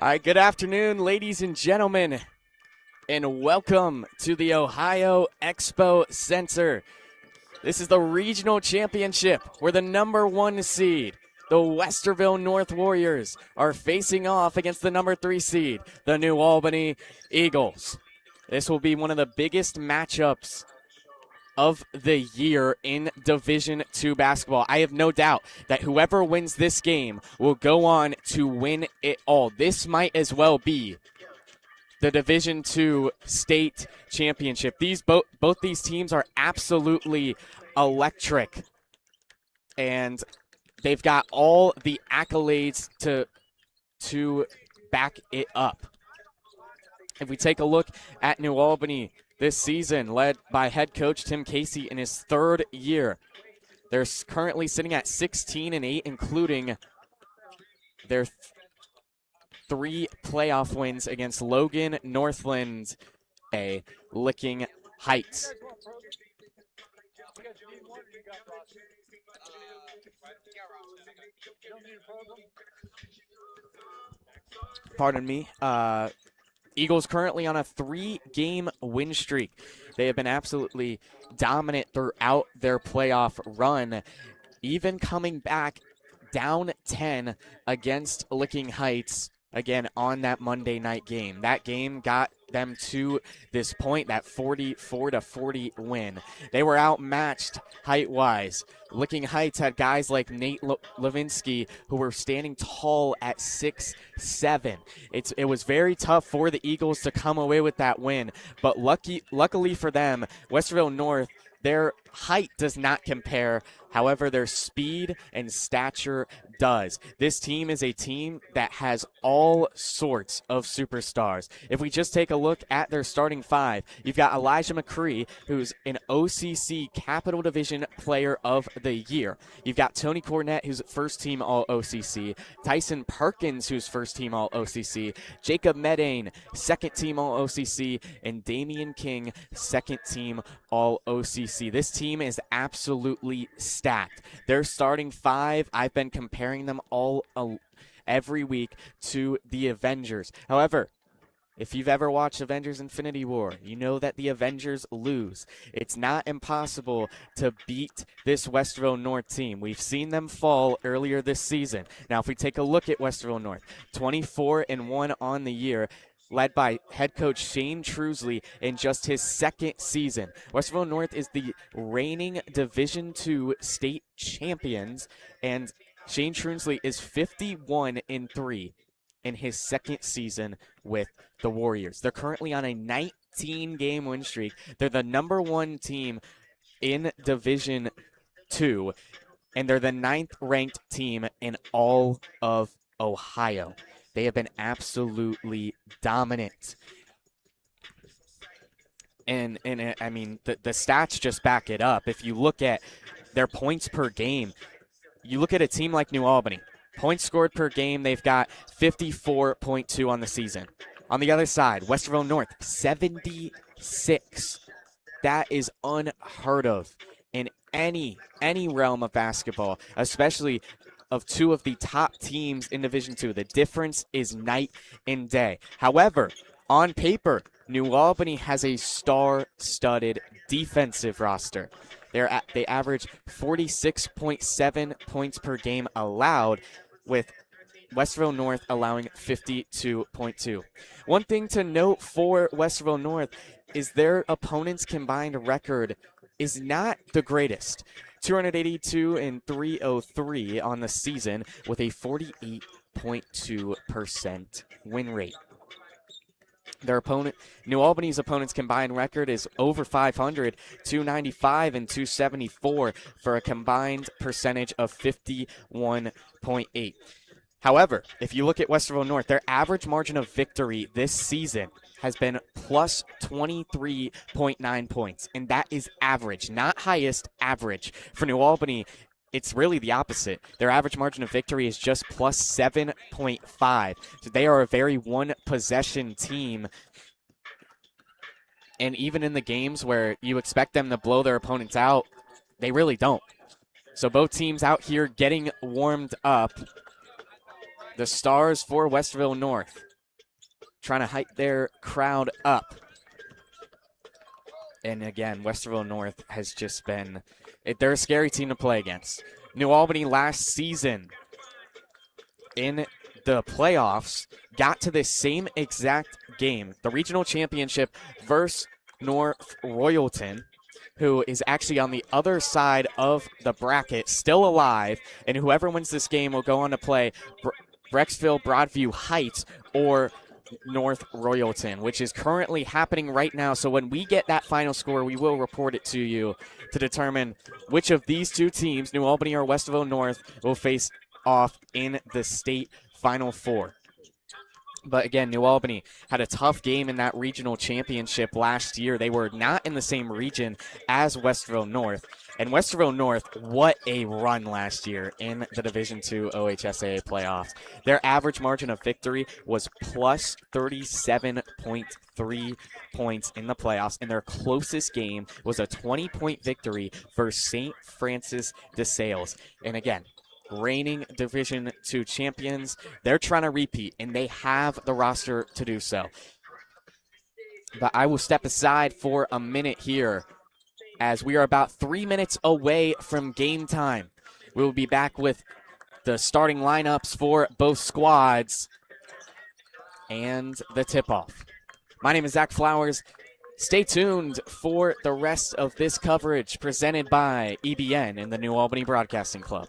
All right, good afternoon, ladies and gentlemen, and welcome to the Ohio Expo Center. This is the regional championship where the number 1 seed, the Westerville North Warriors, are facing off against the number 3 seed, the New Albany Eagles. This will be one of the biggest matchups of the year in Division II basketball. I have no doubt that whoever wins this game will go on to win it all. This might as well be the Division II state championship. Both these teams are absolutely electric, and they've got all the accolades to back it up. If we take a look at New Albany this season, led by head coach Tim Casey in his 3rd year, they're currently sitting at 16-8, including their 3 playoff wins against Logan, Northland, Licking Heights. Pardon me. Eagles currently on a 3-game win streak. They have been absolutely dominant throughout their playoff run, even coming back down 10 against Licking Heights, again, on that Monday night game. That game got them to this point, that 44-40 win. They were outmatched height-wise. Licking Heights had guys like Nate Levinsky who were standing tall at 6'7". It was very tough for the Eagles to come away with that win, but luckily for them, Westerville North, their height does not compare. However, their speed and stature does. This team is a team that has all sorts of superstars. If we just take a look at their starting 5, you've got Elijah McCree, who's an OCC Capital Division Player of the Year. You've got Tony Cornett, who's first-team All-OCC. Tyson Perkins, who's first-team All-OCC. Jacob Medane, second-team All-OCC. And Damian King, second-team All-OCC. This team is absolutely stacked. Their starting 5, I've been comparing them all every week to the Avengers. However, if you've ever watched Avengers Infinity War, you know that the Avengers lose. It's not impossible to beat this Westerville North team. We've seen them fall earlier this season. Now, if we take a look at Westerville North, 24-1 on the year, led by head coach Shane Trusley in just his 2nd season. Westerville North is the reigning Division II state champions, and Shane Trusley is 51-3 in his 2nd season with the Warriors. They're currently on a 19-game win streak. They're the number 1 team in Division II, and they're the 9th ranked team in all of Ohio. They have been absolutely dominant. And I mean, the stats just back it up. If you look at their points per game, you look at a team like New Albany. Points scored per game, they've got 54.2 on the season. On the other side, Westerville North, 76. That is unheard of in any realm of basketball, especially of 2 of the top teams in Division II. The difference is night and day. However, on paper, New Albany has a star-studded defensive roster. They average 46.7 points per game allowed, with Westerville North allowing 52.2. One thing to note for Westerville North is their opponents' combined record is not the greatest. 282 and 303 on the season with a 48.2% win rate. Their opponent, New Albany's opponent's combined record is over 500, 295 and 274 for a combined percentage of 51.8. However, if you look at Westerville North, their average margin of victory this season has been plus 23.9 points, and that is average, not highest, average. For New Albany, it's really the opposite. Their average margin of victory is just plus 7.5. So they are a very one-possession team. And even in the games where you expect them to blow their opponents out, they really don't. So both teams out here getting warmed up. The stars for Westerville North, trying to hype their crowd up. And again, Westerville North has just been, they're a scary team to play against. New Albany last season in the playoffs got to this same exact game, the regional championship versus North Royalton, who is actually on the other side of the bracket, still alive, and whoever wins this game will go on to play Brecksville, Broadview Heights, or North Royalton, which is currently happening right now. So when we get that final score, we will report it to you to determine which of these two teams, New Albany or Westerville North, will face off in the state Final Four. But again, New Albany had a tough game in that regional championship last year. They were not in the same region as Westerville North. And Westerville North, what a run last year in the Division II OHSAA playoffs. Their average margin of victory was plus 37.3 points in the playoffs, and their closest game was a 20-point victory for St. Francis de Sales. And again, reigning Division II champions, they're trying to repeat, and they have the roster to do so. But I will step aside for a minute here, as we are about 3 minutes away from game time. We will be back with the starting lineups for both squads and the tip-off. My name is Zach Flowers. Stay tuned for the rest of this coverage presented by EBN and the New Albany Broadcasting Club.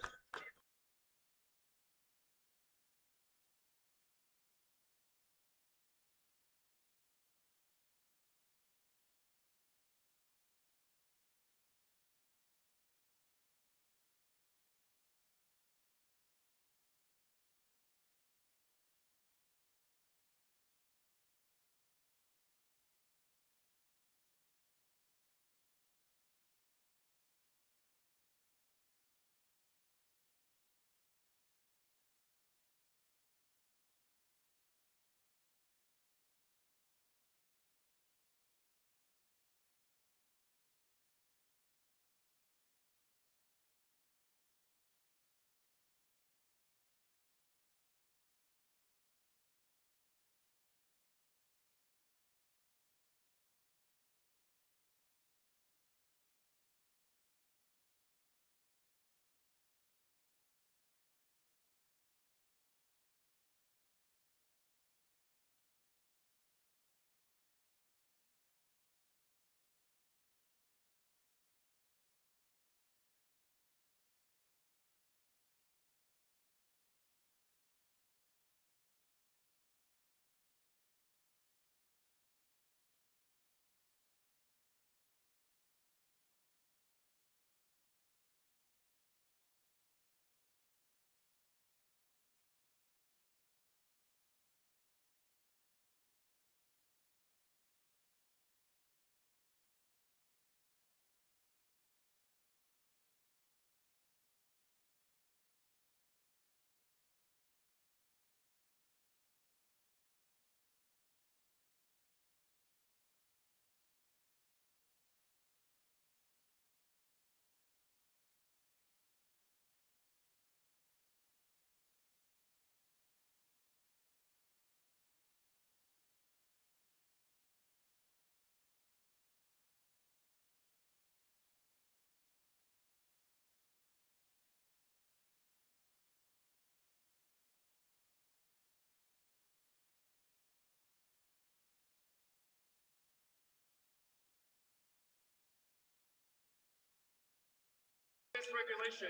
Regulation.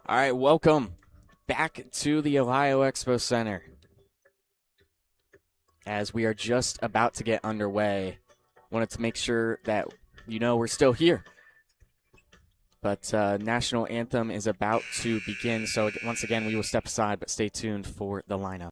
All right, welcome back to the Ohio Expo Center. As we are just about to get underway, wanted to make sure that you know we're still here. But National Anthem is about to begin, so once again we will step aside, but stay tuned for the lineup.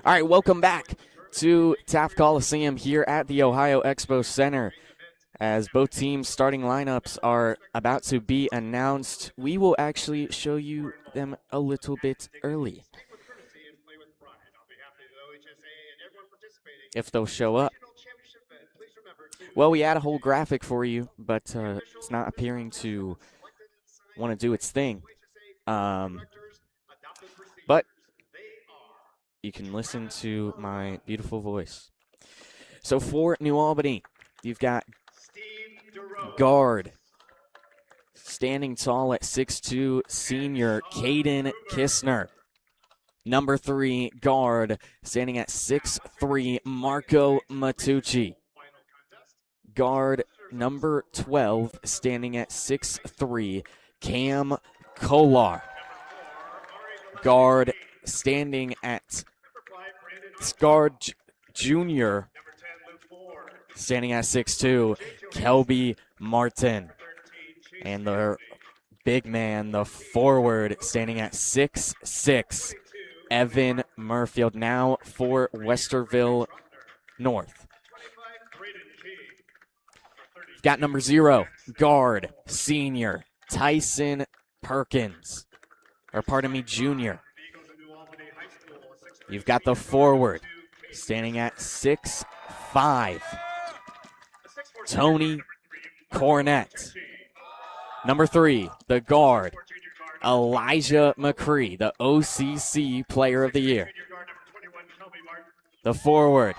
All right, welcome back to Taft Coliseum here at the Ohio Expo Center. As both teams' starting lineups are about to be announced, we will actually show you them a little bit early. If they'll show up. Well, we had a whole graphic for you, but it's not appearing to want to do its thing. But you can listen to my beautiful voice. So for New Albany, you've got guard, standing tall at 6'2", senior Caden Kistner. Number 3, guard, standing at 6'3", Marco Matucci. Guard number 12, standing at 6'3", Cam Kolar. Guard standing at guard junior, standing at 6'2", Kelby Martin. And the big man, the forward, standing at 6'6", Evan Murfield. Now for Westerville North. Got number 0, guard, senior, Tyson Perkins. Or pardon me, junior. You've got the forward, standing at 6'5", Tony Cornett. Number 3, the guard, Elijah McCree, the OCC Player of the Year. The forward,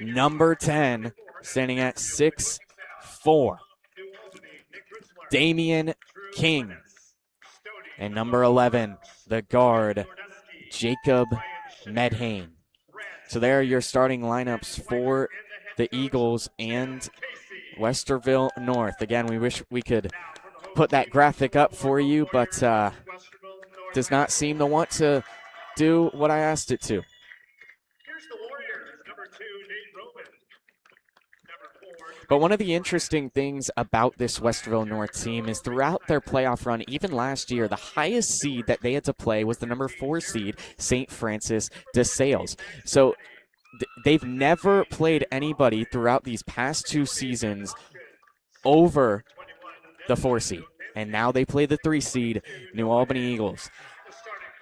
number 10, standing at 6'4", Damian King. And number 11, the guard, Jacob Medhane. So there are your starting lineups for the Eagles and Westerville North. Again, we wish we could put that graphic up for you, but does not seem to want to do what I asked it to. But one of the interesting things about this Westerville North team is throughout their playoff run, even last year, the highest seed that they had to play was the number 4 seed, St. Francis de Sales. So they've never played anybody throughout these past 2 seasons over the 4 seed. And now they play the 3 seed, New Albany Eagles.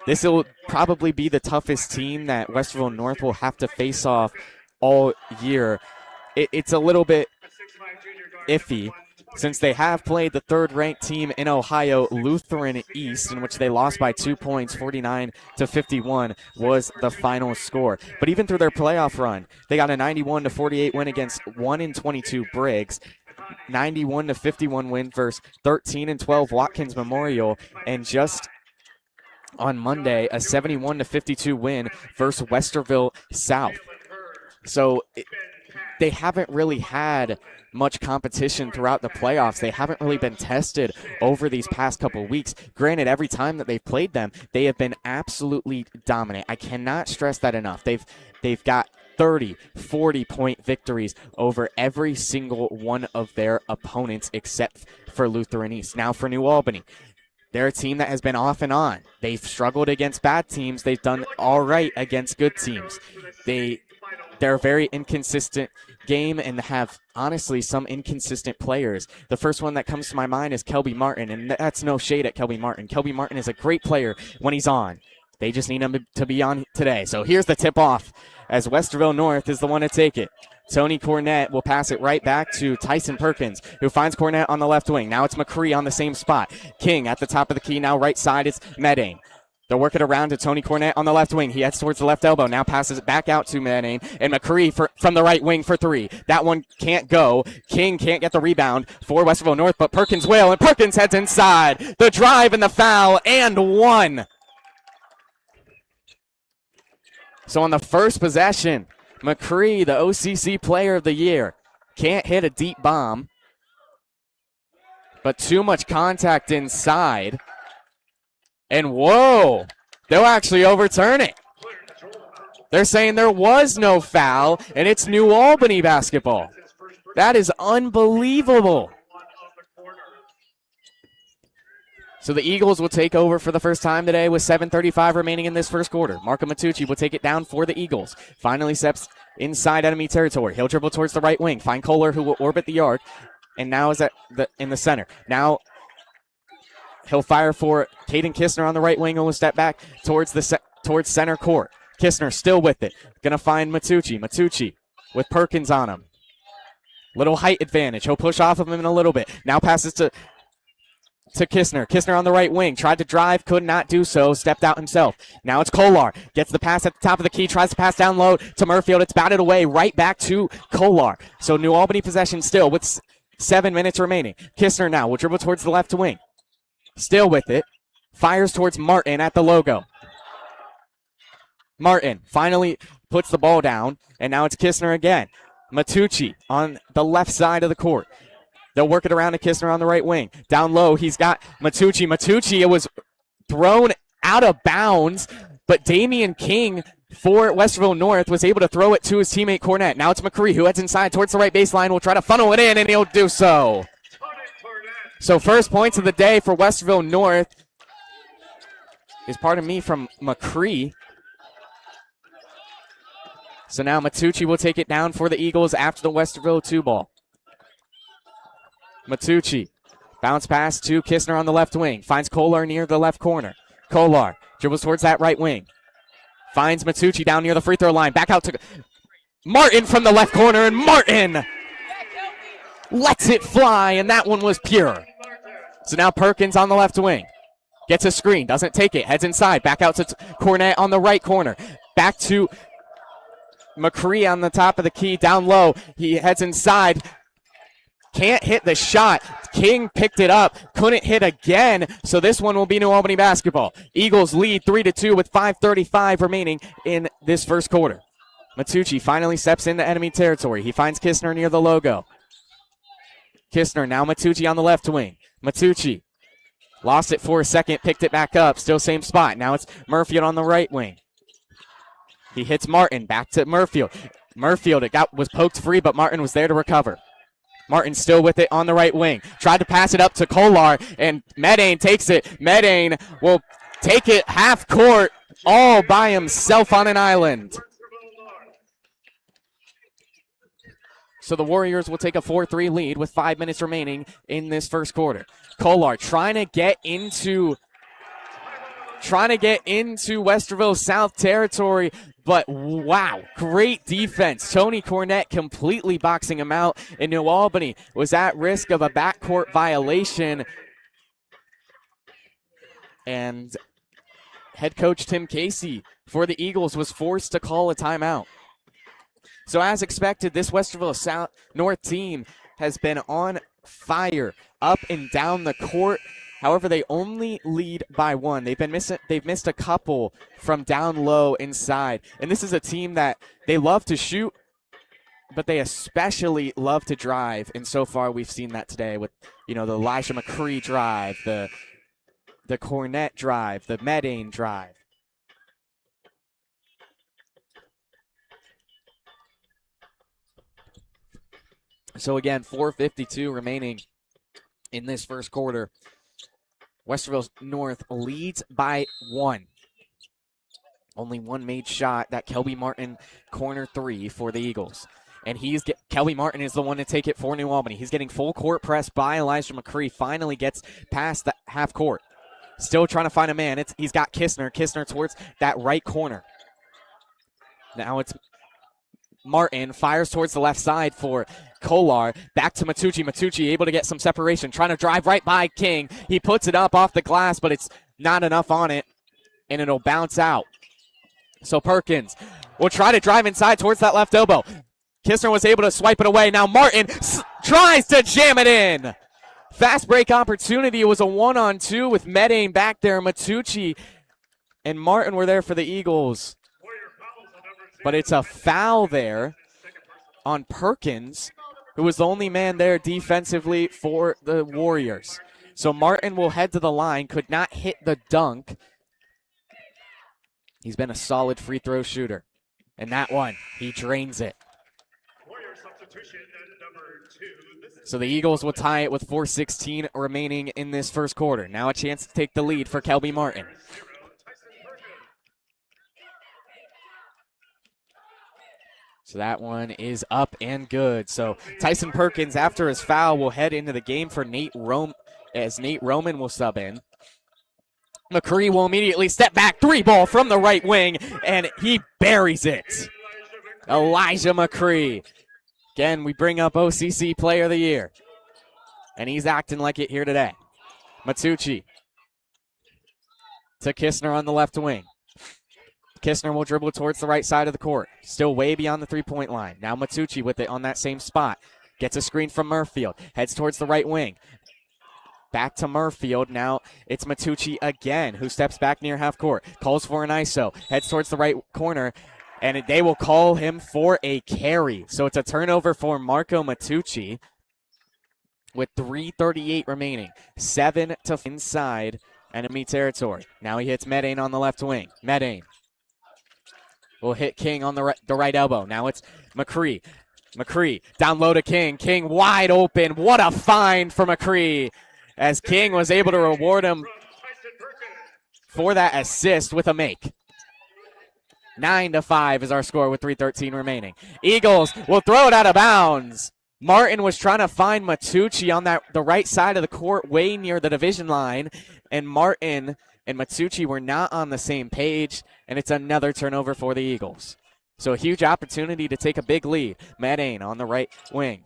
This will probably be the toughest team that Westerville North will have to face off all year. It's a little bit iffy since they have played the 3rd-ranked team in Ohio, Lutheran East, in which they lost by 2 points, 49-51 was the final score. But even through their playoff run, they got a 91-48 win against 1-22 Briggs, 91-51 win versus 13-12 Watkins Memorial, and just on Monday, a 71-52 win versus Westerville South. So they haven't really had much competition throughout the playoffs. They haven't really been tested over these past couple of weeks. Granted, every time that they've played them, they have been absolutely dominant. I cannot stress that enough. They've got 30, 40-point victories over every single one of their opponents except for Lutheran East. Now for New Albany, they're a team that has been off and on. They've struggled against bad teams. They've done all right against good teams. They're a very inconsistent game and have, honestly, some inconsistent players. The first one that comes to my mind is Kelby Martin, and that's no shade at Kelby Martin. Kelby Martin is a great player when he's on. They just need him to be on today. So here's the tip-off as Westerville North is the one to take it. Tony Cornett will pass it right back to Tyson Perkins, who finds Cornett on the left wing. Now it's McCree on the same spot. King at the top of the key. Now right side is Medane. They'll work it around to Tony Cornett on the left wing. He heads towards the left elbow. Now passes it back out to Medane. And McCree from the right wing for 3. That one can't go. King can't get the rebound for Westerville North, but Perkins will. And Perkins heads inside. The drive and the foul, and 1. So on the first possession, McCree, the OCC Player of the Year, can't hit a deep bomb, but too much contact inside. And whoa, they'll actually overturn it. They're saying there was no foul, and it's New Albany basketball. That is unbelievable. So the Eagles will take over for the first time today with 7:35 remaining in this first quarter. Marco Matucci will take it down for the Eagles. Finally steps inside enemy territory. He'll dribble towards the right wing. Find Kohler, who will orbit the arc, and now is in the center. Now he'll fire for Caden Kistner on the right wing, who will step back towards center court. Kistner still with it. Gonna find Matucci. Matucci with Perkins on him. Little height advantage. He'll push off of him in a little bit. Now passes to Kistner. Kistner on the right wing. Tried to drive, could not do so. Stepped out himself. Now it's Kolar. Gets the pass at the top of the key. Tries to pass down low to Murfield. It's batted away. Right back to Kolar. So New Albany possession still with 7 minutes remaining. Kistner now will dribble towards the left wing. Still with it. Fires towards Martin at the logo. Martin finally puts the ball down. And now it's Kistner again. Matucci on the left side of the court. They'll work it around to Kistner on the right wing. Down low, he's got Matucci. Matucci, it was thrown out of bounds, but Damian King for Westerville North was able to throw it to his teammate Cornett. Now it's McCree who heads inside towards the right baseline. Will try to funnel it in, and he'll do so. So first points of the day for Westerville North is, pardon me, from McCree. So now Matucci will take it down for the Eagles after the Westerville 2 ball. Matucci, bounce pass to Kistner on the left wing. Finds Kolar near the left corner. Kolar dribbles towards that right wing. Finds Matucci down near the free throw line. Back out to Martin from the left corner, and Martin lets it fly, and that one was pure. So now Perkins on the left wing. Gets a screen, doesn't take it, heads inside. Back out to Cornett on the right corner. Back to McCree on the top of the key, down low. He heads inside. Can't hit the shot. King picked it up, couldn't hit again, so this one will be New Albany basketball. Eagles lead 3-2 with 5:35 remaining in this first quarter. Matucci finally steps into enemy territory. He finds Kistner near the logo. Kistner, now Matucci on the left wing. Matucci lost it for a second, picked it back up, still same spot. Now it's Murfield on the right wing. He hits Martin, back to Murfield. Murfield, was poked free, but Martin was there to recover. Martin still with it on the right wing. Tried to pass it up to Kolar, and Medane takes it. Medane will take it half court all by himself on an island. So the Warriors will take a 4-3 lead with 5 minutes remaining in this first quarter. Kolar trying to get into Westerville South territory, but wow, great defense. Tony Cornett completely boxing him out, and New Albany was at risk of a backcourt violation. And head coach Tim Casey for the Eagles was forced to call a timeout. So as expected, this Westerville South North team has been on fire up and down the court. However, they only lead by 1. They've missed a couple from down low inside. And this is a team that they love to shoot, but they especially love to drive. And so far we've seen that today with, the Elijah McCree drive, the Cornett drive, the Medane drive. So again, 4:52 remaining in this first quarter. Westerville North leads by 1. Only one made shot, that Kelby Martin corner 3 for the Eagles. And Kelby Martin is the one to take it for New Albany. He's getting full court press by Elijah McCree. Finally gets past the half court. Still trying to find a man. He's got Kistner. Kistner towards that right corner. Now it's Martin, fires towards the left side for Kolar. Back to Matucci. Matucci able to get some separation. Trying to drive right by King. He puts it up off the glass, but it's not enough on it, and it'll bounce out. So Perkins will try to drive inside towards that left elbow. Kistner was able to swipe it away. Now Martin tries to jam it in. Fast break opportunity. It was a 1-on-2 with Medane back there. Matucci and Martin were there for the Eagles. But it's a foul there on Perkins, who was the only man there defensively for the Warriors. So Martin will head to the line, could not hit the dunk. He's been a solid free throw shooter. And that one, he drains it. So the Eagles will tie it with 4:16 remaining in this first quarter. Now a chance to take the lead for Kelby Martin. So that one is up and good. So Tyson Perkins, after his foul, will head into the game for Nate Roman will sub in. McCree will immediately step back, 3-ball from the right wing, and he buries it. Elijah McCree. Again, we bring up OCC Player of the Year, and he's acting like it here today. Matucci to Kistner on the left wing. Kistner will dribble towards the right side of the court, still way beyond the three-point line. Now Matucci with it on that same spot. Gets a screen from Murfield, heads towards the right wing. Back to Murfield. Now it's Matucci again, who steps back near half court. Calls for an ISO, heads towards the right corner, and they will call him for a carry. So it's a turnover for Marco Matucci with 3:38 remaining. 7 to inside enemy territory. Now he hits Medane on the left wing. Medane will hit King on the right elbow. Now it's McCree. McCree down low to King. King wide open. What a find for McCree, as King was able to reward him for that assist with a make. 9-5 is our score with 3:13 remaining. Eagles will throw it out of bounds. Martin was trying to find Matucci on the right side of the court, way near the division line, and Martin and Matucci were not on the same page, and it's another turnover for the Eagles. So a huge opportunity to take a big lead. Medane on the right wing.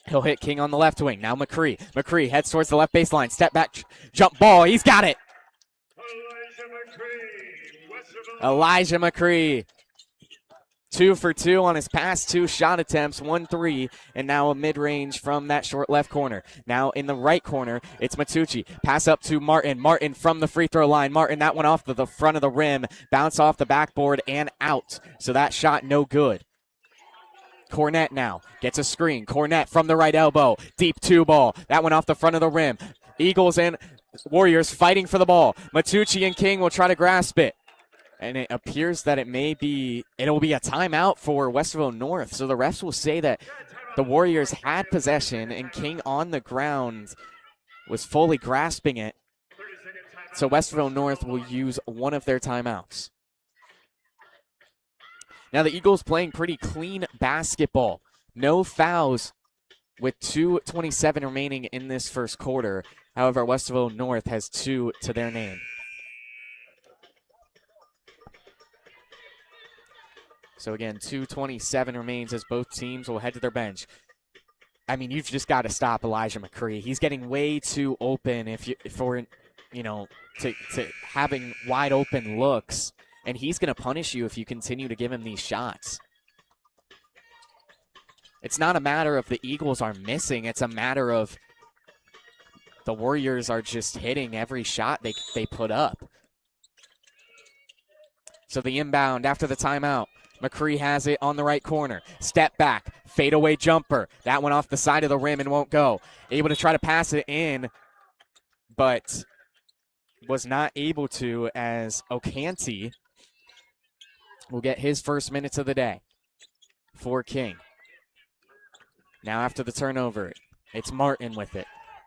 He'll hit King on the left wing. Now McCree. McCree heads towards the left baseline. Step back, jump ball. He's got it. Elijah McCree. 2 for 2 on his past 2 shot attempts, 1-3, and now a mid-range from that short left corner. Now in the right corner, it's Matucci. Pass up to Martin. Martin from the free throw line. Martin, that one off the front of the rim. Bounce off the backboard and out. So that shot no good. Cornett now gets a screen. Cornett from the right elbow. Deep 2-ball. That one off the front of the rim. Eagles and Warriors fighting for the ball. Matucci and King will try to grasp it. And it appears that it'll be a timeout for Westerville North. So the refs will say that the Warriors had possession and King on the ground was fully grasping it. So Westerville North will use one of their timeouts. Now the Eagles playing pretty clean basketball. No fouls with 2:27 remaining in this first quarter. However, Westerville North has 2 to their name. So again, 2:27 remains as both teams will head to their bench. I mean, you've just got to stop Elijah McCree. He's getting way too open for having wide open looks, and he's going to punish you if you continue to give him these shots. It's not a matter of the Eagles are missing. It's a matter of the Warriors are just hitting every shot they put up. So the inbound after the timeout. McCree has it on the right corner. Step back, fadeaway jumper. That one off the side of the rim and won't go. Able to try to pass it in, but was not able to, as Ocanti will get his first minutes of the day for King. Now after the turnover, it's Martin with it.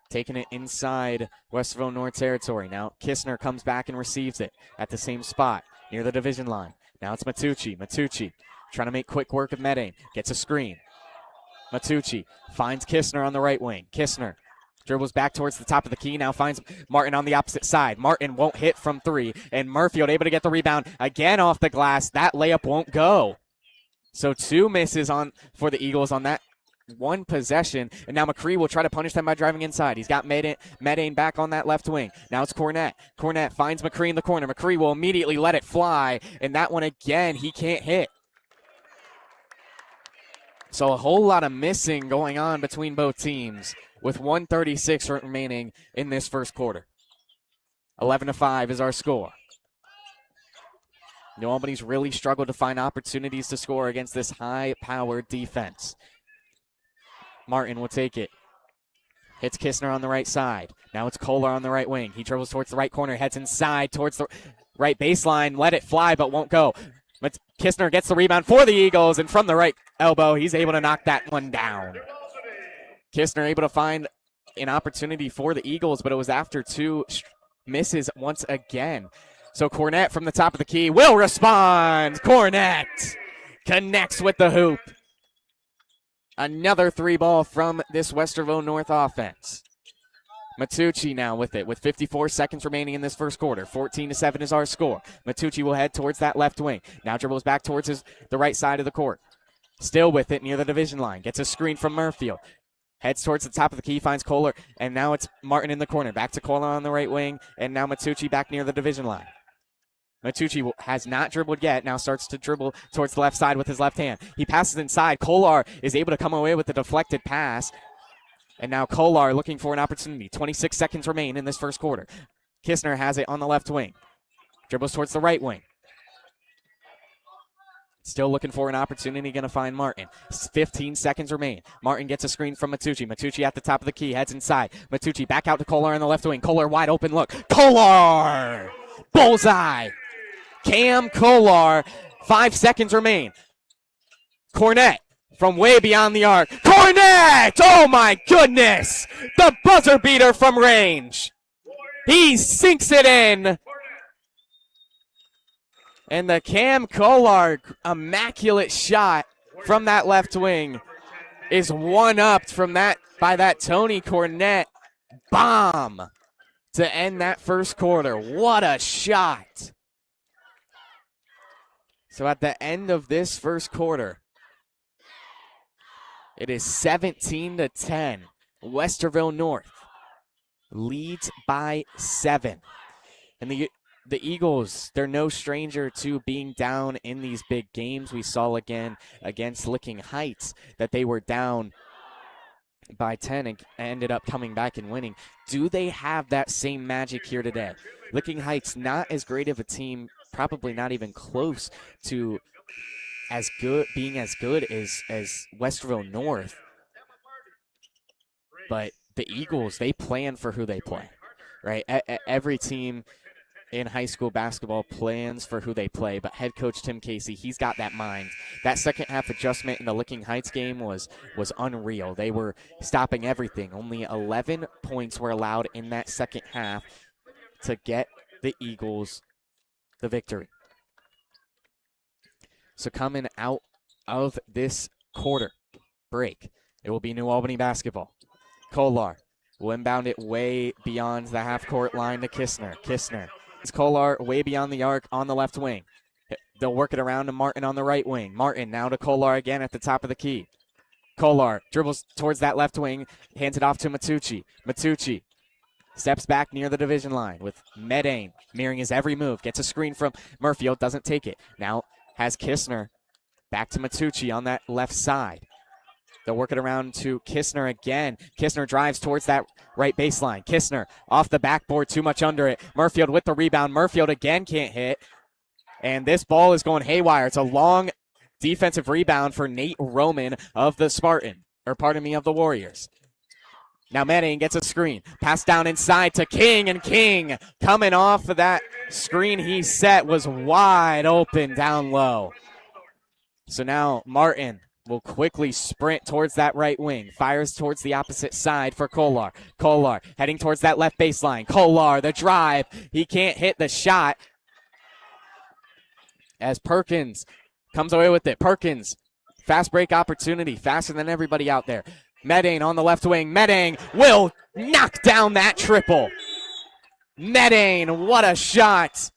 Taking it inside Westerville North territory. Now Kistner comes back and receives it at the same spot near the division line. Now it's Matucci. Matucci trying to make quick work of Medane. Gets a screen. Matucci finds Kistner on the right wing. Kistner dribbles back towards the top of the key. Now finds Martin on the opposite side. Martin won't hit from 3. And Murfield able to get the rebound again off the glass. That layup won't go. So 2 misses for the Eagles on that one possession. And now McCree will try to punish them by driving inside. He's got Medane back on that left wing. Now it's Cornett. Cornett finds McCree in the corner. McCree will immediately let it fly. And that one again, he can't hit. So a whole lot of missing going on between both teams with 1:36 remaining in this first quarter. 11-5 is our score. New Albany's really struggled to find opportunities to score against this high-powered defense. Martin will take it. Hits Kistner on the right side. Now it's Kohler on the right wing. He dribbles towards the right corner, heads inside towards the right baseline. Let it fly, but won't go. But Kistner gets the rebound for the Eagles, and from the right elbow, he's able to knock that one down. Kistner able to find an opportunity for the Eagles, but it was after two misses once again. So Cornett from the top of the key will respond. Cornett connects with the hoop. Another three ball from this Westerville North offense. Matucci now with it, with 54 seconds remaining in this first quarter. 14-7 is our score. Matucci will head towards that left wing. Now dribbles back towards the right side of the court. Still with it near the division line. Gets a screen from Murfield. Heads towards the top of the key, finds Kohler, and now it's Martin in the corner. Back to Kohler on the right wing, and now Matucci back near the division line. Matucci has not dribbled yet, now starts to dribble towards the left side with his left hand. He passes inside. Kolar is able to come away with the deflected pass. And now Kolar looking for an opportunity. 26 seconds remain in this first quarter. Kistner has it on the left wing. Dribbles towards the right wing. Still looking for an opportunity, going to find Martin. 15 seconds remain. Martin gets a screen from Matucci. Matucci at the top of the key, heads inside. Matucci back out to Kolar on the left wing. Kolar wide open look. Kolar! Bullseye! Cam Kolar. 5 seconds remain. Cornett from way beyond the arc. Cornett! Oh my goodness! The buzzer beater from range. He sinks it in. And the Cam Kolar immaculate shot from that left wing is one-upped from that by that Tony Cornett bomb to end that first quarter. What a shot. So at the end of this first quarter, it is 17-10. Westerville North leads by 7. And the Eagles, they're no stranger to being down in these big games. We saw again against Licking Heights that they were down by 10 and ended up coming back and winning. Do they have that same magic here today? Licking Heights, not as great of a team, probably not even close to being as good as Westerville North. But the Eagles, they plan for who they play, right? Every team in high school basketball plans for who they play, but head coach Tim Casey, he's got that mind. That second half adjustment in the Licking Heights game was unreal. They were stopping everything. Only 11 points were allowed in that second half to get the Eagles the victory. So coming out of this quarter break, it will be New Albany basketball. Kolar will inbound it way beyond the half-court line to Kistner. Kistner. It's Kolar way beyond the arc on the left wing. They'll work it around to Martin on the right wing. Martin now to Kolar again at the top of the key. Kolar dribbles towards that left wing, hands it off to Matucci. Matucci steps back near the division line with Medane mirroring his every move. Gets a screen from Murfield, doesn't take it. Now has Kistner back to Matucci on that left side. They'll work it around to Kistner again. Kistner drives towards that right baseline. Kistner off the backboard, too much under it. Murfield with the rebound. Murfield again can't hit. And this ball is going haywire. It's a long defensive rebound for Nate Roman of the of the Warriors. Now Manning gets a screen. Pass down inside to King, and King coming off of that screen he set was wide open down low. So now Martin will quickly sprint towards that right wing. Fires towards the opposite side for Kolar. Kolar heading towards that left baseline. Kolar, the drive. He can't hit the shot as Perkins comes away with it. Perkins, fast break opportunity, faster than everybody out there. Medane on the left wing. Medane will knock down that triple. Medane, what a shot.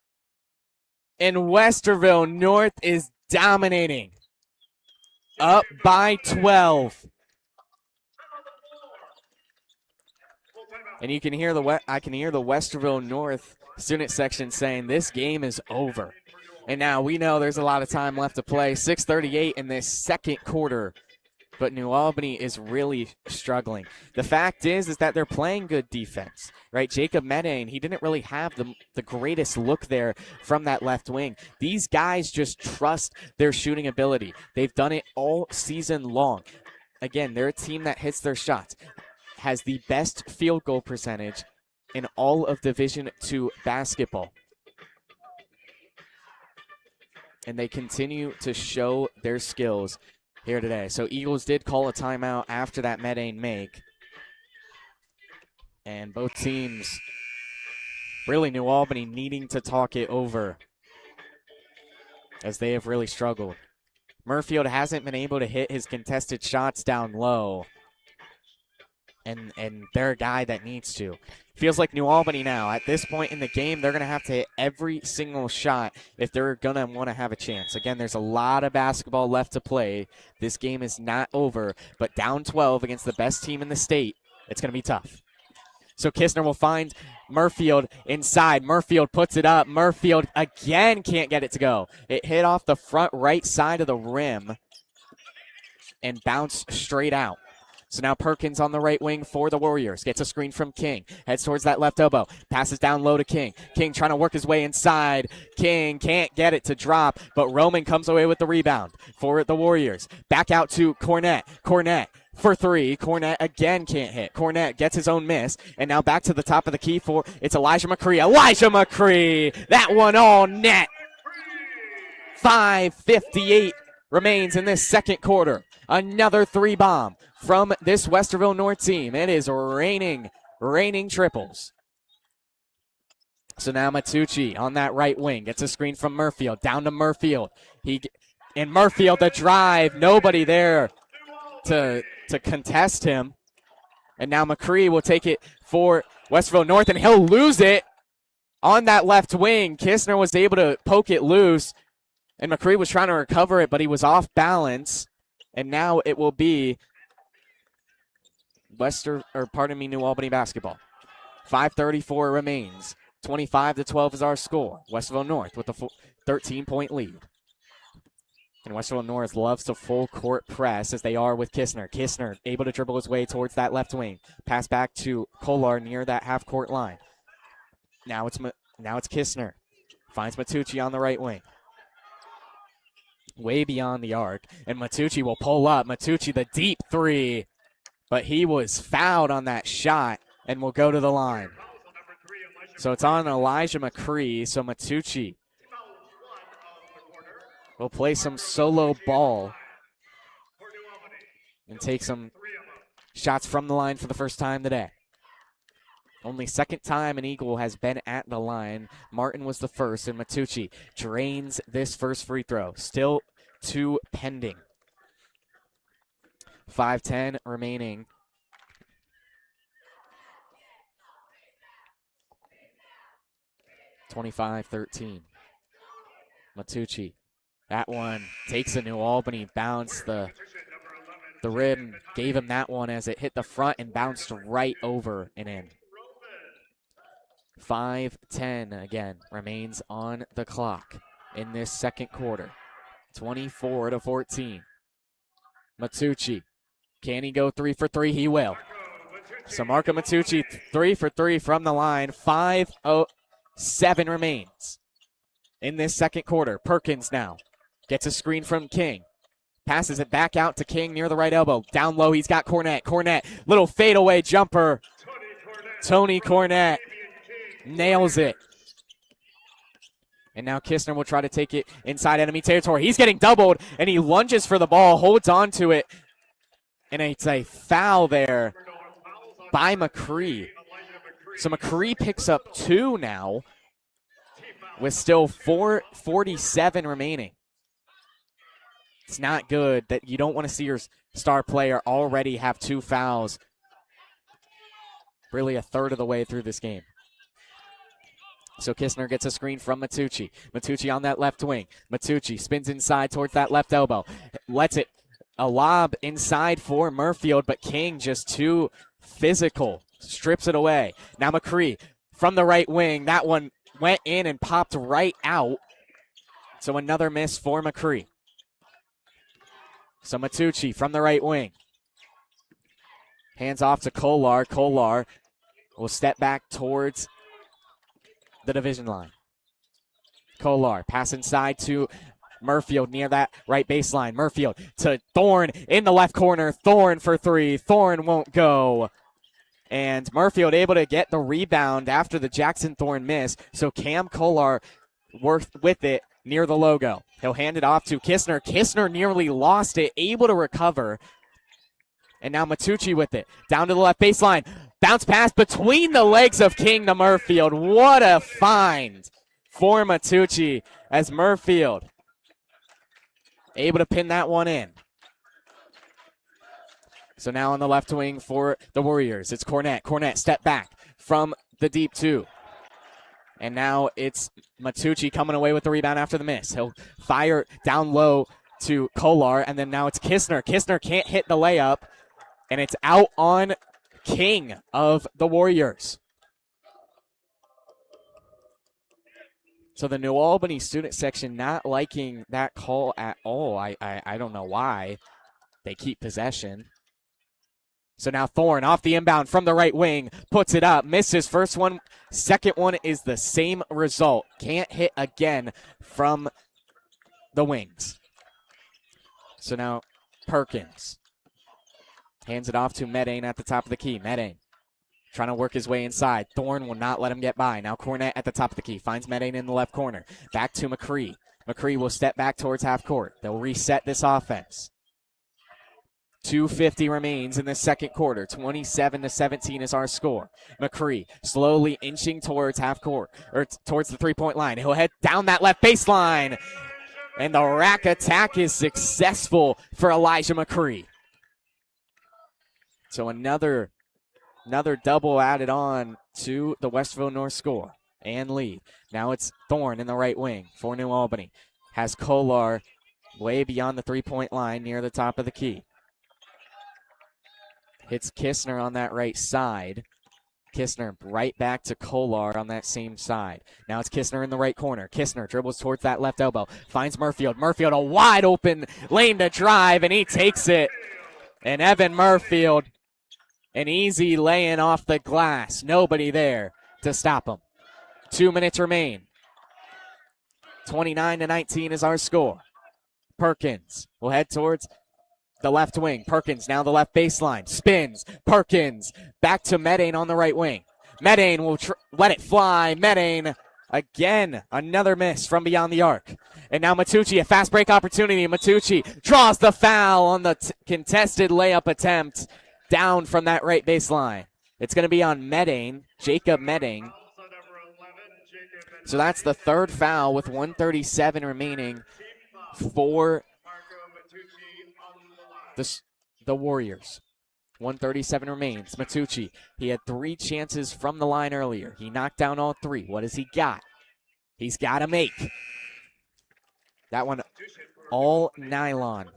And Westerville North is dominating. Up by 12. And you can hear I can hear the Westerville North student section saying this game is over. And now we know there's a lot of time left to play. 6:38 in this second quarter. But New Albany is really struggling. The fact is that they're playing good defense, right? Jacob Medane, he didn't really have the greatest look there from that left wing. These guys just trust their shooting ability. They've done it all season long. Again, they're a team that hits their shots, has the best field goal percentage in all of Division II basketball. and they continue to show their skills here today. So Eagles did call a timeout after that Medane make. And both teams, really New Albany needing to talk it over as they have really struggled. Murfield hasn't been able to hit his contested shots down low. And they're a guy that needs to. Feels like New Albany now, at this point in the game, they're going to have to hit every single shot if they're going to want to have a chance. Again, there's a lot of basketball left to play. This game is not over, but down 12 against the best team in the state, it's going to be tough. So Kistner will find Murfield inside. Murfield puts it up. Murfield again can't get it to go. It hit off the front right side of the rim and bounced straight out. So now Perkins on the right wing for the Warriors. Gets a screen from King. Heads towards that left elbow. Passes down low to King. King trying to work his way inside. King can't get it to drop, but Roman comes away with the rebound for the Warriors. Back out to Cornett. Cornett for three. Cornett again can't hit. Cornett gets his own miss. And now back to the top of the key for it's Elijah McCree. Elijah McCree! That one all net. 5:58 remains in this second quarter. Another three bomb from this Westerville North team. It is raining triples. So now Matucci on that right wing gets a screen from Murfield. Down to Murfield. And Murfield the drive. Nobody there to contest him. And now McCree will take it for Westerville North, and he'll lose it on that left wing. Kistner was able to poke it loose, and McCree was trying to recover it, but he was off balance. And now it will be New Albany basketball. 5:34 remains. 25-12 is our score. Westerville North with a 13-point lead. And Westerville North loves to full court press as they are with Kistner. Kistner able to dribble his way towards that left wing. Pass back to Kolar near that half-court line. Now it's Kistner. Finds Matucci on the right wing. Way beyond the arc, and Matucci will pull up. Matucci the deep three, but he was fouled on that shot and will go to the line. So it's on Elijah McCree. So Matucci will play some solo ball and take some shots from the line for the first time today. Only second time an Eagle has been at the line. Martin was the first, and Matucci drains this first free throw. Still two pending. 5:10 remaining. (25-13). Matucci. That one takes a New Albany bounce. The rim gave him that one as it hit the front and bounced right over and in. 5:10 again remains on the clock in this second quarter. 24-14. Matucci. Can he go 3 for 3? He will. So Marco Matucci 3 for 3 from the line. 5:07 remains in this second quarter. Perkins now gets a screen from King. Passes it back out to King near the right elbow. Down low, he's got Cornett. Cornett, little fadeaway jumper. Tony Cornett nails it. And now Kistner will try to take it inside enemy territory. He's getting doubled, and he lunges for the ball, holds on to it. And it's a foul there by McCree. So McCree picks up 2 now with still 4:47 remaining. It's not good that you don't want to see your star player already have 2 fouls really a third of the way through this game. So Kistner gets a screen from Matucci. Matucci on that left wing. Matucci spins inside towards that left elbow. Lets it a lob inside for Murfield, but King just too physical. Strips it away. Now McCree from the right wing. That one went in and popped right out. So another miss for McCree. So Matucci from the right wing. Hands off to Kolar. Kolar will step back towards the division line. Kolar, pass inside to Murfield near that right baseline. Murfield to Thorne in the left corner. Thorne for 3. Thorne won't go. And Murfield able to get the rebound after the Jackson Thorne miss. So Cam Kolar worked with it near the logo. He'll hand it off to Kistner. Kistner nearly lost it, able to recover. And now Matucci with it. Down to the left baseline. Bounce pass between the legs of King to Murfield. What a find for Matucci as Murfield able to pin that one in. So now on the left wing for the Warriors, it's Cornett. Cornett step back from the deep two. And now it's Matucci coming away with the rebound after the miss. He'll fire down low to Kolar, and then now it's Kistner. Kistner can't hit the layup, and it's out on King of the Warriors. So the New Albany student section not liking that call at all. I don't know why. They keep possession. So now Thorne off the inbound from the right wing, puts it up, misses first one. Second one is the same result. Can't hit again from the wings. So now Perkins hands it off to Medane at the top of the key. Medane trying to work his way inside. Thorne will not let him get by. Now Cornett at the top of the key. Finds Medane in the left corner. Back to McCree. McCree will step back towards half court. They'll reset this offense. 2:50 remains in the second quarter. 27-17 is our score. McCree slowly inching towards half court, or towards the three-point line. He'll head down that left baseline. And the rack attack is successful for Elijah McCree. So another double added on to the Westerville North score and lead. Now it's Thorne in the right wing for New Albany. Has Kolar way beyond the three-point line near the top of the key. Hits Kistner on that right side. Kistner right back to Kolar on that same side. Now it's Kistner in the right corner. Kistner dribbles towards that left elbow. Finds Murfield. Murfield a wide open lane to drive, and he takes it. And Evan Murfield, an easy lay-in off the glass. Nobody there to stop him. 2 minutes remain. 29-19 is our score. Perkins will head towards the left wing. Perkins now the left baseline. Spins. Perkins back to Medane on the right wing. Medane will let it fly. Medane again. Another miss from beyond the arc. And now Matucci, a fast break opportunity. Matucci draws the foul on the contested layup attempt down from that right baseline. It's going to be on Medane, Jacob Medane. So that's the third foul with 1:37 remaining for the Warriors. 1:37 remains. Matucci, he had 3 chances from the line earlier. He knocked down all 3. What has he got? He's got to make. That one all nylon.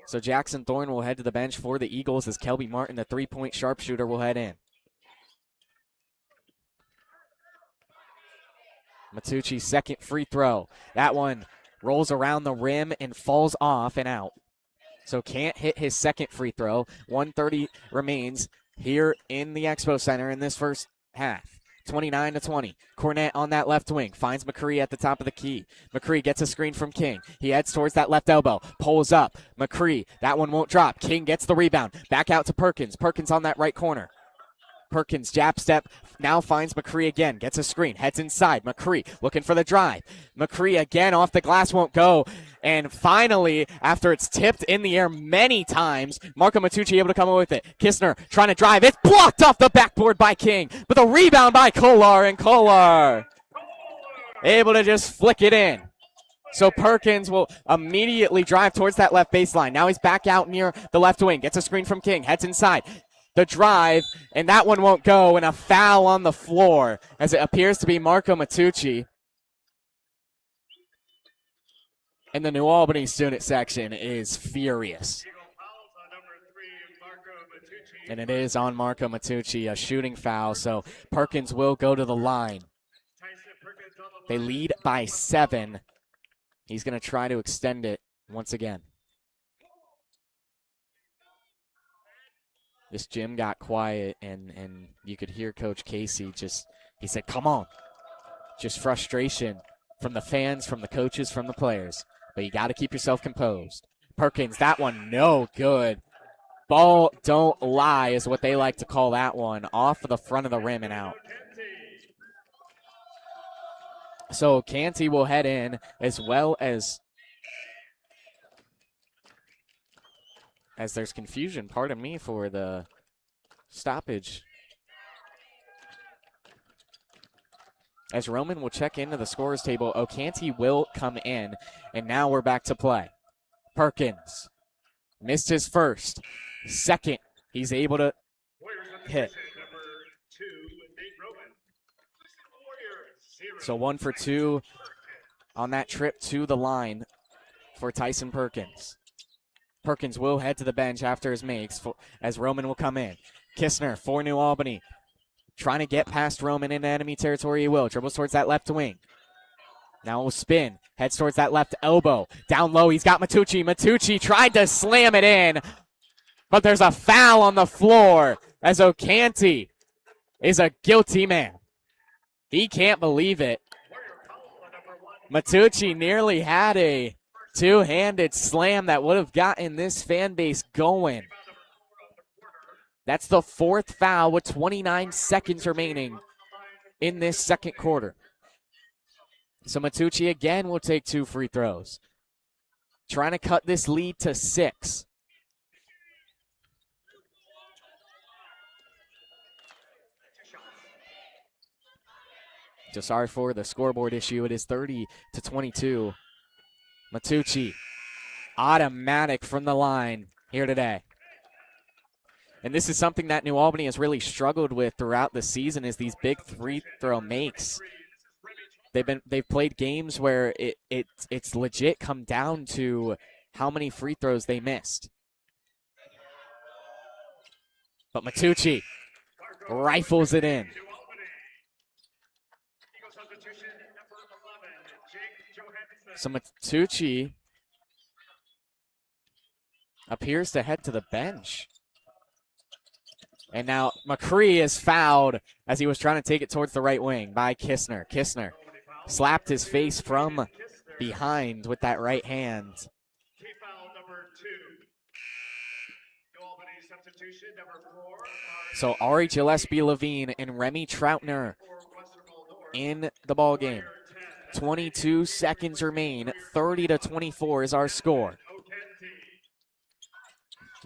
So Jackson Thorne will head to the bench for the Eagles as Kelby Martin, the three-point sharpshooter, will head in. Matucci's second free throw. That one rolls around the rim and falls off and out. So can't hit his second free throw. 1:30 remains here in the Expo Center in this first half. 29-20. Cornett on that left wing. Finds McCree at the top of the key. McCree gets a screen from King. He heads towards that left elbow. Pulls up. McCree. That one won't drop. King gets the rebound. Back out to Perkins. Perkins on that right corner. Perkins jab step. Now finds McCree again. Gets a screen. Heads inside. McCree looking for the drive. McCree again off the glass. Won't go. And finally, after it's tipped in the air many times, Marco Matucci able to come away with it. Kistner trying to drive. It's blocked off the backboard by King. But the rebound by Kolar, and Kolar able to just flick it in. So Perkins will immediately drive towards that left baseline. Now he's back out near the left wing. Gets a screen from King. Heads inside. The drive, and that one won't go, and a foul on the floor as it appears to be Marco Matucci. And the New Albany student section is furious. And it is on Marco Matucci, a shooting foul, so Perkins will go to the line. They lead by 7. He's going to try to extend it once again. This gym got quiet, and you could hear Coach Casey he said, come on. Just frustration from the fans, from the coaches, from the players. But you got to keep yourself composed. Perkins, that one no good. Ball don't lie is what they like to call that one. Off of the front of the rim and out. So Canty will head in, as well as there's confusion, pardon me, for the stoppage. As Roman will check into the scorer's table, Ocanty will come in, and now we're back to play. Perkins missed his first. Second, he's able to hit. So 1 for 2 on that trip to the line for Tyson Perkins. Perkins will head to the bench after his makes as Roman will come in. Kistner for New Albany. Trying to get past Roman into enemy territory. He will. Dribbles towards that left wing. Now will spin. Heads towards that left elbow. Down low, he's got Matucci. Matucci tried to slam it in, but there's a foul on the floor as Ocanty is a guilty man. He can't believe it. Matucci nearly had a two-handed slam that would have gotten this fan base going. That's the fourth foul with 29 seconds remaining in this second quarter. So Matucci again will take 2 free throws. Trying to cut this lead to 6. Just sorry for the scoreboard issue. It is 30-22. Matucci, automatic from the line here today. And this is something that New Albany has really struggled with throughout the season, is these big free throw makes. They've played games where it's legit come down to how many free throws they missed. But Matucci rifles it in. So Matucci appears to head to the bench. And now McCree is fouled as he was trying to take it towards the right wing by Kistner. Kistner slapped his face from behind with that right hand. So Ari Gillespie Levine and Remy Troutner in the ball game. 22 seconds remain. 30-24 is our score.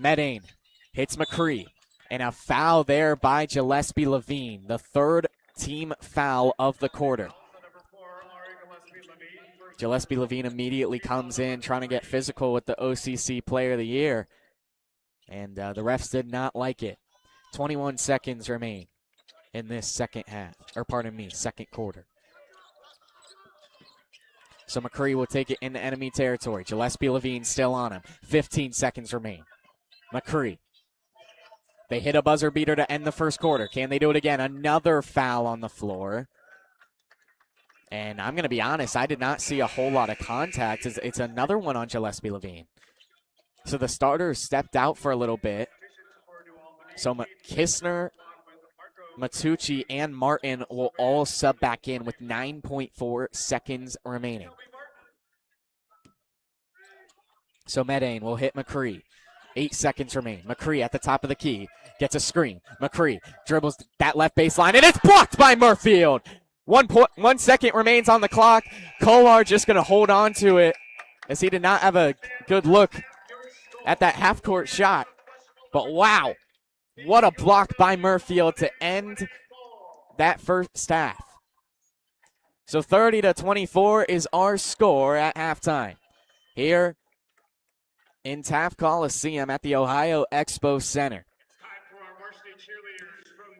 Medane hits McCree. And a foul there by Gillespie Levine, the third team foul of the quarter. Gillespie Levine immediately comes in trying to get physical with the OCC Player of the Year. And the refs did not like it. 21 seconds remain in this second quarter. So McCree will take it into enemy territory. Gillespie Levine still on him. 15 seconds remain. McCree. They hit a buzzer beater to end the first quarter. Can they do it again? Another foul on the floor. And I'm going to be honest, I did not see a whole lot of contact. It's another one on Gillespie Levine. So the starters stepped out for a little bit. So Kistner, Matucci, and Martin will all sub back in with 9.4 seconds remaining. So Medane will hit McCree. 8 seconds remain. McCree at the top of the key. Gets a screen. McCree dribbles that left baseline, and it's blocked by Murfield. 1 second remains on the clock. Kolar just going to hold on to it as he did not have a good look at that half-court shot. But wow, what a block by Murfield to end that first half. So 30-24 is our score at halftime here in Taft Coliseum at the Ohio Expo Center.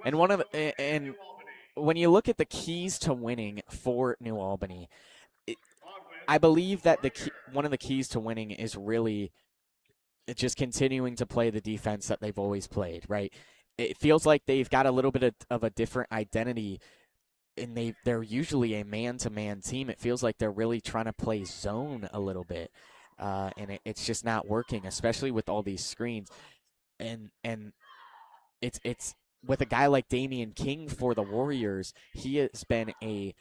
And when you look at the keys to winning for New Albany, I believe that one of the keys to winning is really just continuing to play the defense that they've always played, right? It feels like they've got a little bit of a different identity, and they're usually a man-to-man team. It feels like they're really trying to play zone a little bit. And it's just not working, especially with all these screens. And it's with a guy like Damian King for the Warriors, he has been a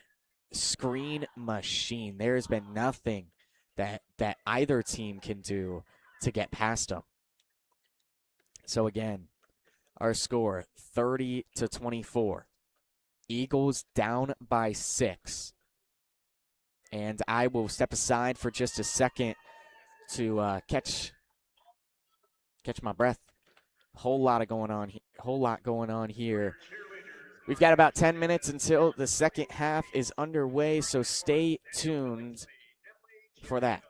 screen machine. There has been nothing that either team can do to get past him. So again, our score 30-24. Eagles down by 6. And I will step aside for just a second to catch my breath. Whole lot going on here. We've got about 10 minutes until the second half is underway, so stay tuned for that.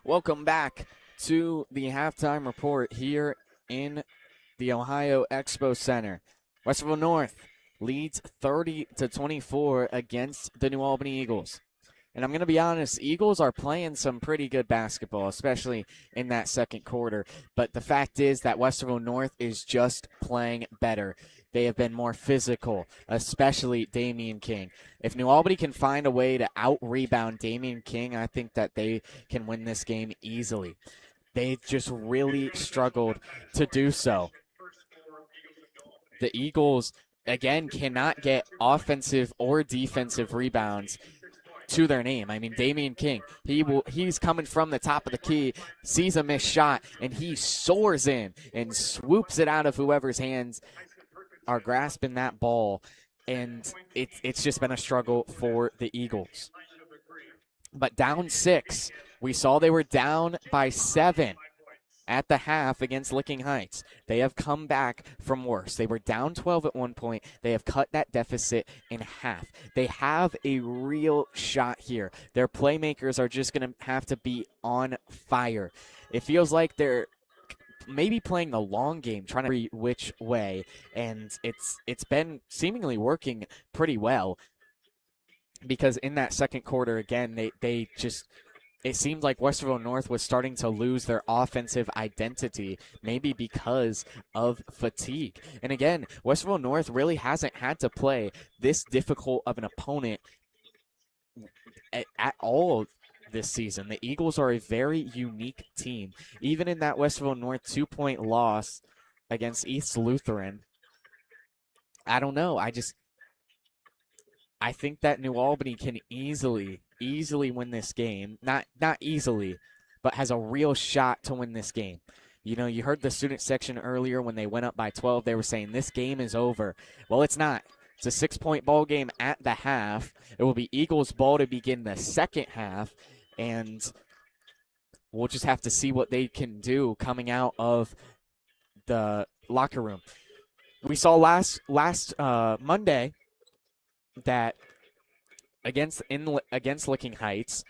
Welcome back to the halftime report here in the Ohio Expo Center. Westerville North leads 30-24 against the New Albany Eagles. And I'm going to be honest, Eagles are playing some pretty good basketball, especially in that second quarter. But the fact is that Westerville North is just playing better. They have been more physical, especially Damian King. If New Albany can find a way to out-rebound Damian King, I think that they can win this game easily. They just really struggled to do so. The Eagles, again, cannot get offensive or defensive rebounds to their name. I mean, Damian King, he's coming from the top of the key, sees a missed shot, and he soars in and swoops it out of whoever's hands are grasping that ball. And it's just been a struggle for the Eagles. But down 6, we saw they were down by 7 at the half against Licking Heights. They have come back from worse. They were down 12 at one point. They have cut that deficit in half. They have a real shot here. Their playmakers are just going to have to be on fire. It feels like they're maybe playing the long game, trying to see which way, and it's been seemingly working pretty well. because in that second quarter, again, they just, it seemed like Westerville North was starting to lose their offensive identity, maybe because of fatigue. And again, Westerville North really hasn't had to play this difficult of an opponent at all this season. The Eagles are a very unique team. Even in that Westerville North 2-point loss against East Lutheran, I don't know. I think that New Albany can easily win this game. Not easily, but has a real shot to win this game. You know, you heard the student section earlier when they went up by 12. They were saying this game is over. Well, it's not. It's a 6-point ball game at the half. It will be Eagles ball to begin the second half, and we'll just have to see what they can do coming out of the locker room. We saw last Monday that against Licking Heights,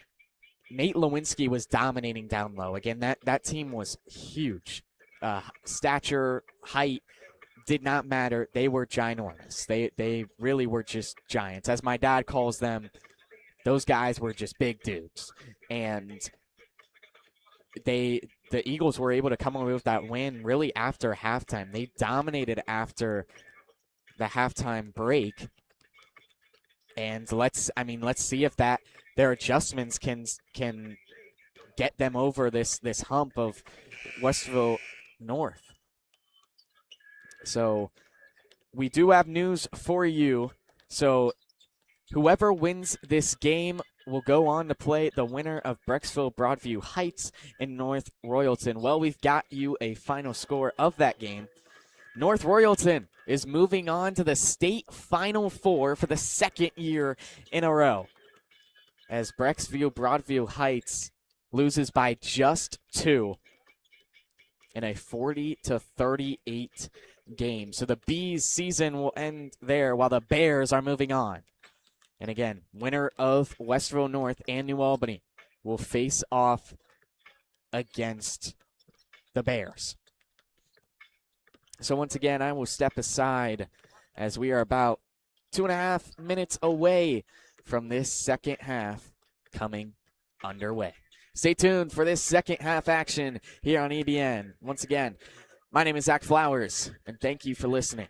Nate Lewinsky was dominating down low. Again, that team was huge. Stature, height did not matter. They were ginormous. They really were just giants. As my dad calls them, those guys were just big dudes. And the Eagles were able to come away with that win really after halftime. They dominated after the halftime break. And let's see if their adjustments can get them over this hump of Westerville North. So we do have news for you. So whoever wins this game will go on to play the winner of Brecksville Broadview Heights and North Royalton. Well, we've got you a final score of that game. North Royalton is moving on to the state Final Four for the second year in a row, as Brecksville Broadview Heights loses by just 2 in a 40-38 game. So the Bees' season will end there while the Bears are moving on. And again, winner of Westerville North and New Albany will face off against the Bears. So once again, I will step aside as we are about 2.5 minutes away from this second half coming underway. Stay tuned for this second half action here on EBN. Once again, my name is Zach Flowers, and thank you for listening.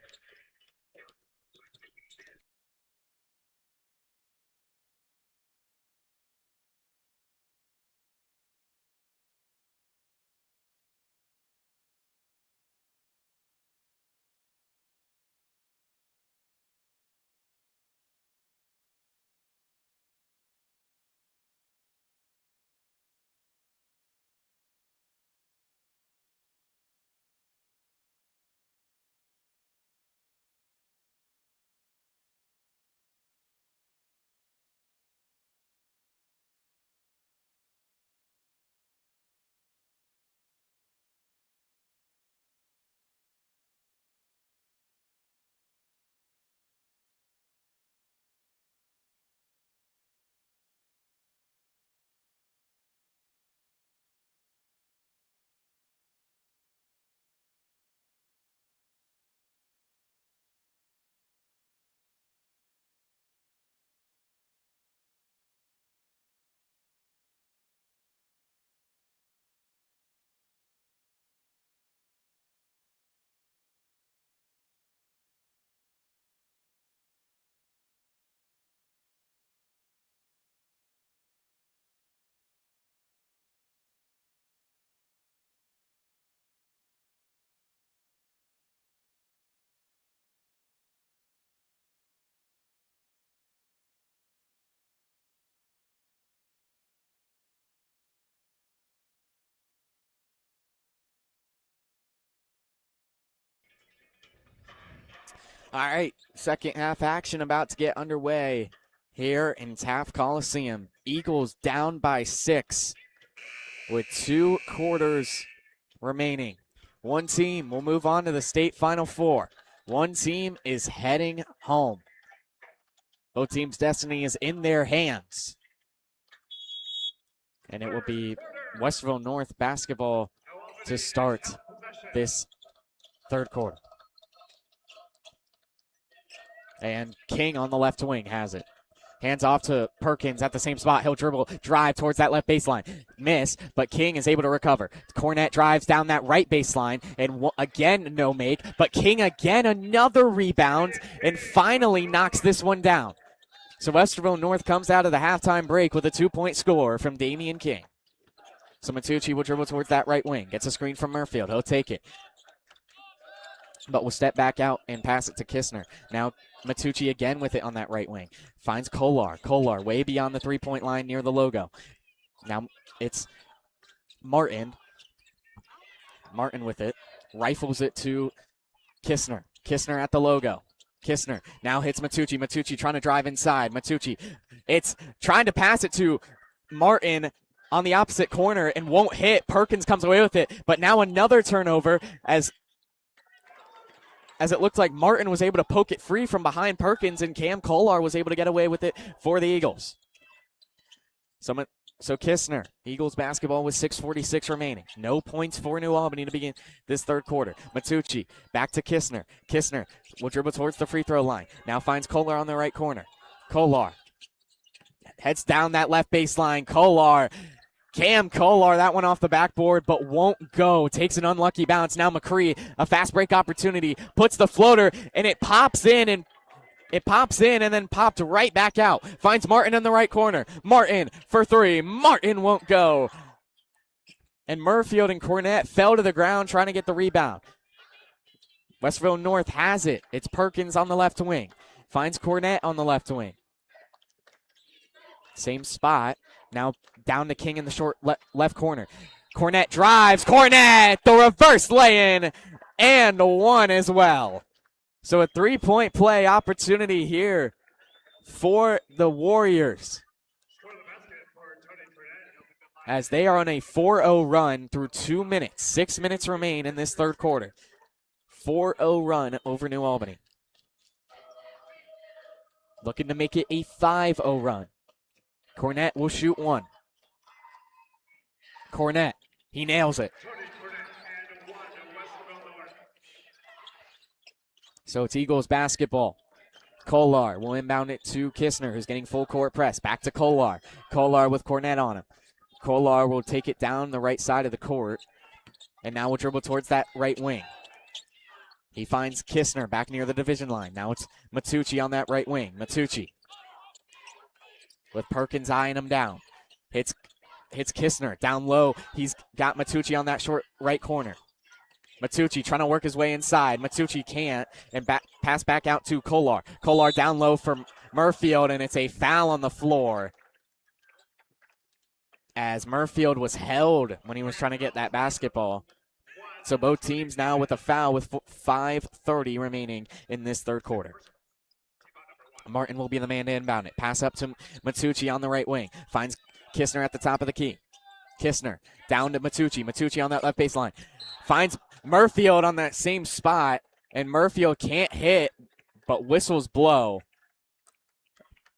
All right, second half action about to get underway here in Taft Coliseum. Eagles down by 6 with 2 quarters remaining. One team will move on to the state Final Four. One team is heading home. Both teams' destiny is in their hands. And it will be Westerville North basketball to start this third quarter. And King on the left wing has it. Hands off to Perkins at the same spot. He'll dribble, drive towards that left baseline. Miss, but King is able to recover. Cornett drives down that right baseline, and again, no make. But King again, another rebound, and finally knocks this one down. So Westerville North comes out of the halftime break with a 2-point score from Damian King. So Matucci will dribble towards that right wing. Gets a screen from Murfield. He'll take it. But will step back out and pass it to Kistner. Now Matucci again with it on that right wing. Finds Kolar. Kolar way beyond the three-point line near the logo. Now it's Martin. Martin with it. Rifles it to Kistner. Kistner at the logo. Kistner now hits Matucci. Matucci trying to drive inside. Matucci. It's trying to pass it to Martin on the opposite corner and won't hit. Perkins comes away with it. But now another turnover as it looked like Martin was able to poke it free from behind Perkins, and Cam Kolar was able to get away with it for the Eagles. So Kistner, Eagles basketball with 6:46 remaining. No points for New Albany to begin this third quarter. Matucci back to Kistner. Kistner will dribble towards the free throw line. Now finds Kolar on the right corner. Kolar heads down that left baseline. Kolar. Cam Kolar, that one off the backboard, but won't go. Takes an unlucky bounce. Now McCree, a fast break opportunity, puts the floater, and it pops in and then popped right back out. Finds Martin in the right corner. Martin for three. Martin won't go. And Murfield and Cornett fell to the ground trying to get the rebound. Westerville North has it. It's Perkins on the left wing. Finds Cornett on the left wing. Same spot. Now down to King in the short left corner. Cornett drives. Cornett, the reverse lay-in, and one as well. So a three-point play opportunity here for the Warriors, as they are on a 4-0 run through 2 minutes. 6 minutes remain in this third quarter. 4-0 run over New Albany. Looking to make it a 5-0 run. Cornett will shoot one. Cornett, he nails it. So it's Eagles basketball. Kolar will inbound it to Kistner, who's getting full court press. Back to Kolar. Kolar with Cornett on him. Kolar will take it down the right side of the court, and now will dribble towards that right wing. He finds Kistner back near the division line. Now it's Matucci on that right wing. Matucci with Perkins eyeing him down. Hits Kistner down low. He's got Matucci on that short right corner. Matucci trying to work his way inside. Matucci can't, and pass back out to Kolar. Kolar down low from Murfield, and it's a foul on the floor, as Murfield was held when he was trying to get that basketball. So both teams now with a foul with 5:30 remaining in this third quarter. Martin will be the man to inbound it. Pass up to Matucci on the right wing. Finds Kistner at the top of the key. Kistner down to Matucci. Matucci on that left baseline. Finds Murfield on that same spot, and Murfield can't hit, but whistles blow.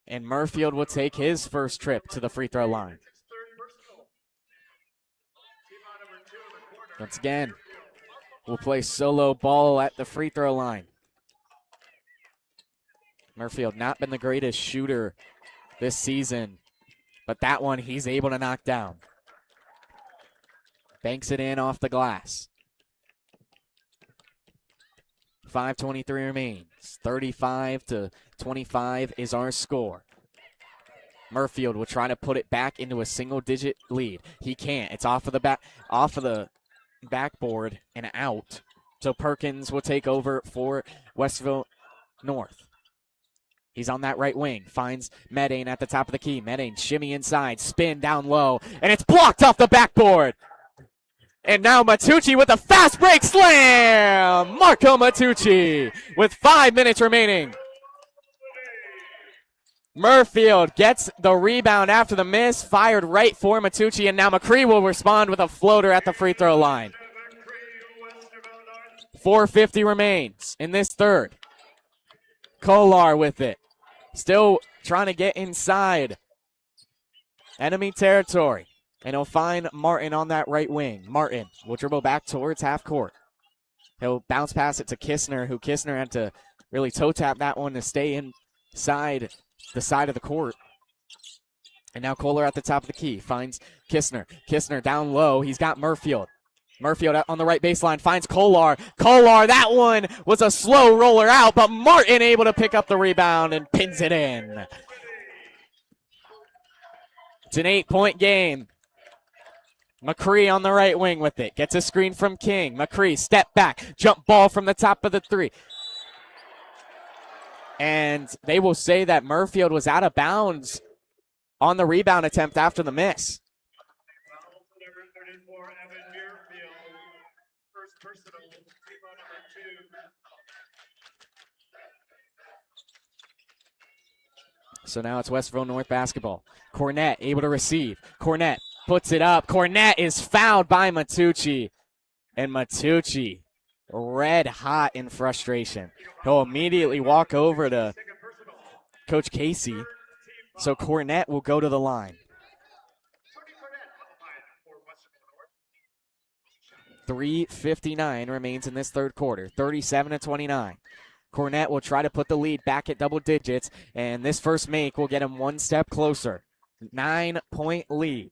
And Murfield will take his first trip to the free throw line. Once again, we'll play solo ball at the free throw line. Murfield not been the greatest shooter this season, but that one he's able to knock down. Banks it in off the glass. 5:23 remains. 35-25 is our score. Murfield will try to put it back into a single-digit lead. He can't. It's off of the backboard and out. So Perkins will take over for Westerville North. He's on that right wing. Finds Medane at the top of the key. Medane shimmy inside, spin down low, and it's blocked off the backboard. And now Matucci with a fast break slam. Marco Matucci with 5 minutes remaining. Murfield gets the rebound after the miss, fired right for Matucci, and now McCree will respond with a floater at the free throw line. 4:50 remains in this third. Kolar with it. Still trying to get inside enemy territory. And he'll find Martin on that right wing. Martin will dribble back towards half court. He'll bounce pass it to Kistner, who Kistner had to really toe tap that one to stay inside the side of the court. And now Kohler at the top of the key finds Kistner. Kistner down low. He's got Murfield. Murfield on the right baseline finds Kolar. Kolar, that one was a slow roller out, but Martin able to pick up the rebound and pins it in. It's an 8-point game. McCree on the right wing with it. Gets a screen from King. McCree, step back. Jump ball from the top of the three. And they will say that Murfield was out of bounds on the rebound attempt after the miss. So now it's Westerville North basketball. Cornett able to receive. Cornett puts it up. Cornett is fouled by Matucci. And Matucci, red hot in frustration. He'll immediately walk over to Coach Casey. So Cornett will go to the line. 3:59 remains in this third quarter. 37-29. Cornett will try to put the lead back at double digits, and this first make will get him one step closer. 9-point lead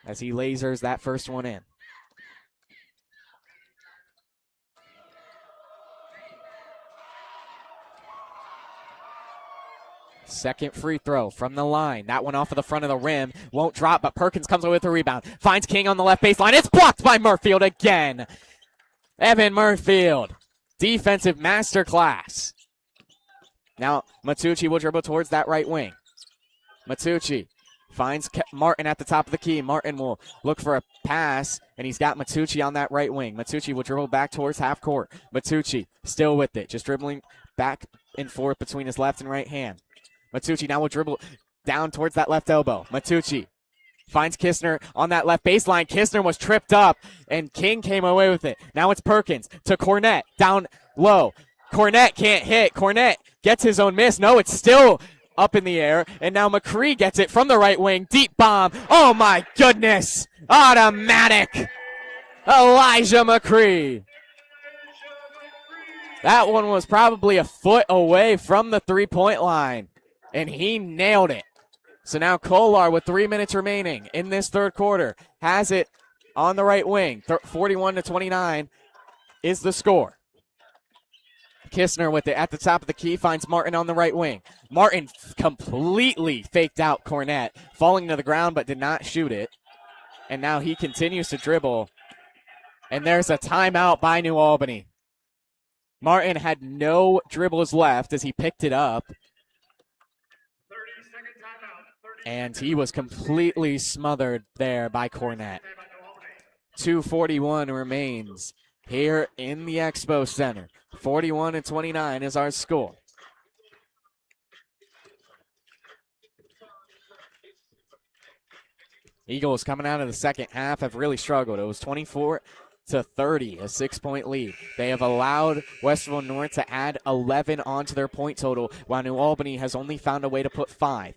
as he lasers that first one in. Second free throw from the line. That one off of the front of the rim. Won't drop, but Perkins comes away with the rebound. Finds King on the left baseline. It's blocked by Murfield again. Evan Murfield. Defensive masterclass. Now Matucci will dribble towards that right wing. Matucci finds Martin at the top of the key. Martin will look for a pass, and he's got Matucci on that right wing. Matucci will dribble back towards half court. Matucci still with it, just dribbling back and forth between his left and right hand. Matucci now will dribble down towards that left elbow. Matucci finds Kistner on that left baseline. Kistner was tripped up, and King came away with it. Now it's Perkins to Cornett, down low. Cornett can't hit. Cornett gets his own miss. No, it's still up in the air, and now McCree gets it from the right wing. Deep bomb. Oh, my goodness. Automatic. Elijah McCree. That one was probably a foot away from the three-point line, and he nailed it. So now Kolar, with 3 minutes remaining in this third quarter, has it on the right wing. 41-29 is the score. Kistner with it at the top of the key, finds Martin on the right wing. Martin completely faked out Cornett, falling to the ground but did not shoot it. And now he continues to dribble. And there's a timeout by New Albany. Martin had no dribbles left as he picked it up. And he was completely smothered there by Cornett. 2:41 remains here in the Expo Center. 41-29 is our score. Eagles coming out of the second half have really struggled. It was 24-30, a 6-point lead. They have allowed Westerville North to add 11 onto their point total, while New Albany has only found a way to put 5.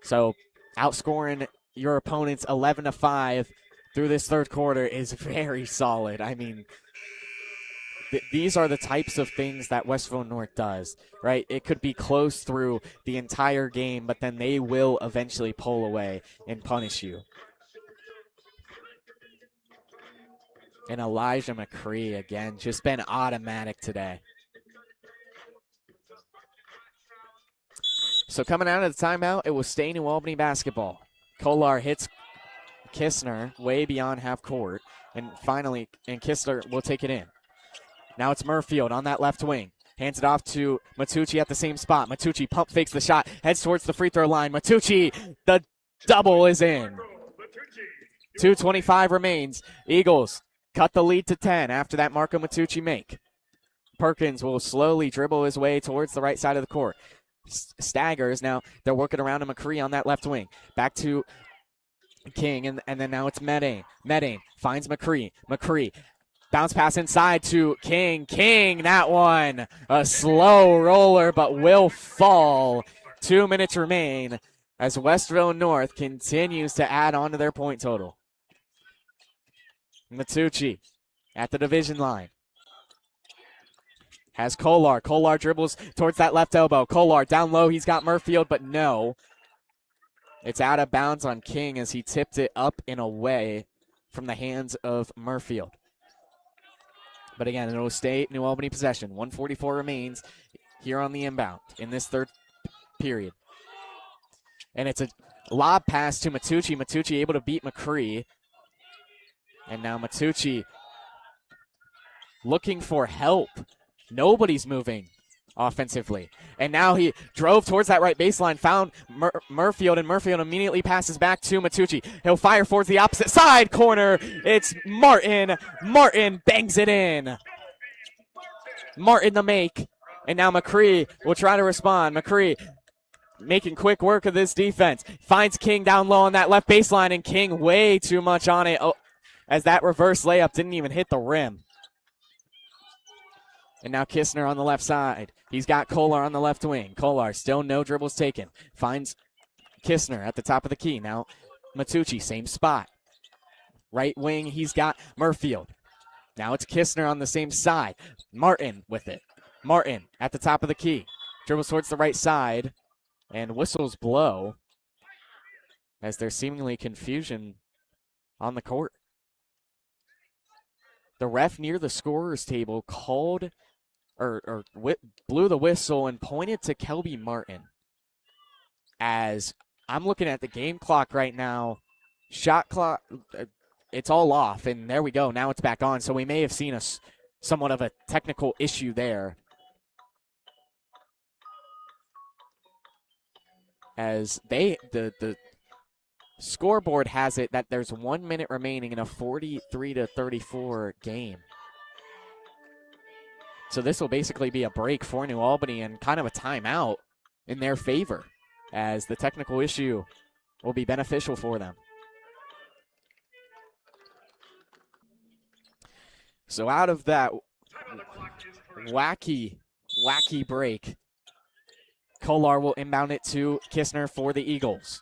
So outscoring your opponents 11-5 through this third quarter is very solid. I mean, these are the types of things that Westerville North does, right? It could be close through the entire game, but then they will eventually pull away and punish you. And Elijah McCree, again, just been automatic today. So coming out of the timeout, it will stay New Albany basketball. Kolar hits Kistner way beyond half court. And finally, Kistner will take it in. Now it's Murfield on that left wing. Hands it off to Matucci at the same spot. Matucci pump fakes the shot, heads towards the free throw line. Matucci, the double is in. 2:25 remains. Eagles cut the lead to 10 after that Marco Matucci make. Perkins will slowly dribble his way towards the right side of the court. Staggers. Now they're working around to McCree on that left wing. Back to King, and then now it's Medane. Medane finds McCree. McCree, bounce pass inside to King. King, that one, a slow roller, but will fall. 2 minutes remain as Westerville North continues to add on to their point total. Matucci at the division line. has Kolar. Kolar dribbles towards that left elbow. Kolar down low. He's got Murfield, but no. It's out of bounds on King as he tipped it up and away from the hands of Murfield. But again, it'll stay New Albany possession. 1:44 remains here on the inbound in this third period. And it's a lob pass to Matucci. Matucci able to beat McCree. And now Matucci looking for help. Nobody's moving offensively. And now he drove towards that right baseline, found Murfield, and Murfield immediately passes back to Matucci. He'll fire towards the opposite side corner. It's Martin. Martin bangs it in. Martin the make. And now McCree will try to respond. McCree making quick work of this defense. Finds King down low on that left baseline, and King way too much on it as that reverse layup didn't even hit the rim. And now Kistner on the left side. He's got Kolar on the left wing. Kolar still no dribbles taken. Finds Kistner at the top of the key. Now Matucci, same spot. Right wing, he's got Murfield. Now it's Kistner on the same side. Martin with it. Martin at the top of the key. Dribbles towards the right side. And whistles blow as there's seemingly confusion on the court. The ref near the scorer's table called or blew the whistle and pointed to Kelby Martin. As I'm looking at the game clock right now, shot clock, it's all off, and there we go. Now it's back on, so we may have seen somewhat of a technical issue there. As the scoreboard has it that there's 1 minute remaining in a 43-34 game. So this will basically be a break for New Albany and kind of a timeout in their favor, as the technical issue will be beneficial for them. So out of that wacky break, Kolar will inbound it to Kistner for the Eagles.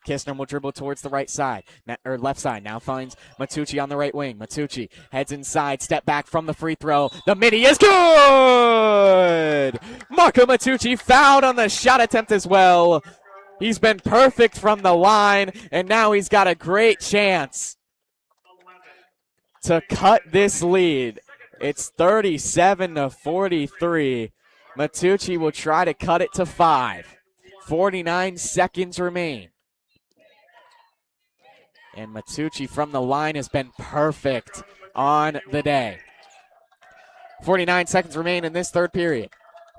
Kistner will dribble towards the right side, or left side. Now finds Matucci on the right wing. Matucci heads inside, step back from the free throw. The midi is good! Marco Matucci fouled on the shot attempt as well. He's been perfect from the line, and now he's got a great chance to cut this lead. It's 37-43. Matucci will try to cut it to 5. 49 seconds remain. And Matucci from the line has been perfect on the day. 49 seconds remain in this third period.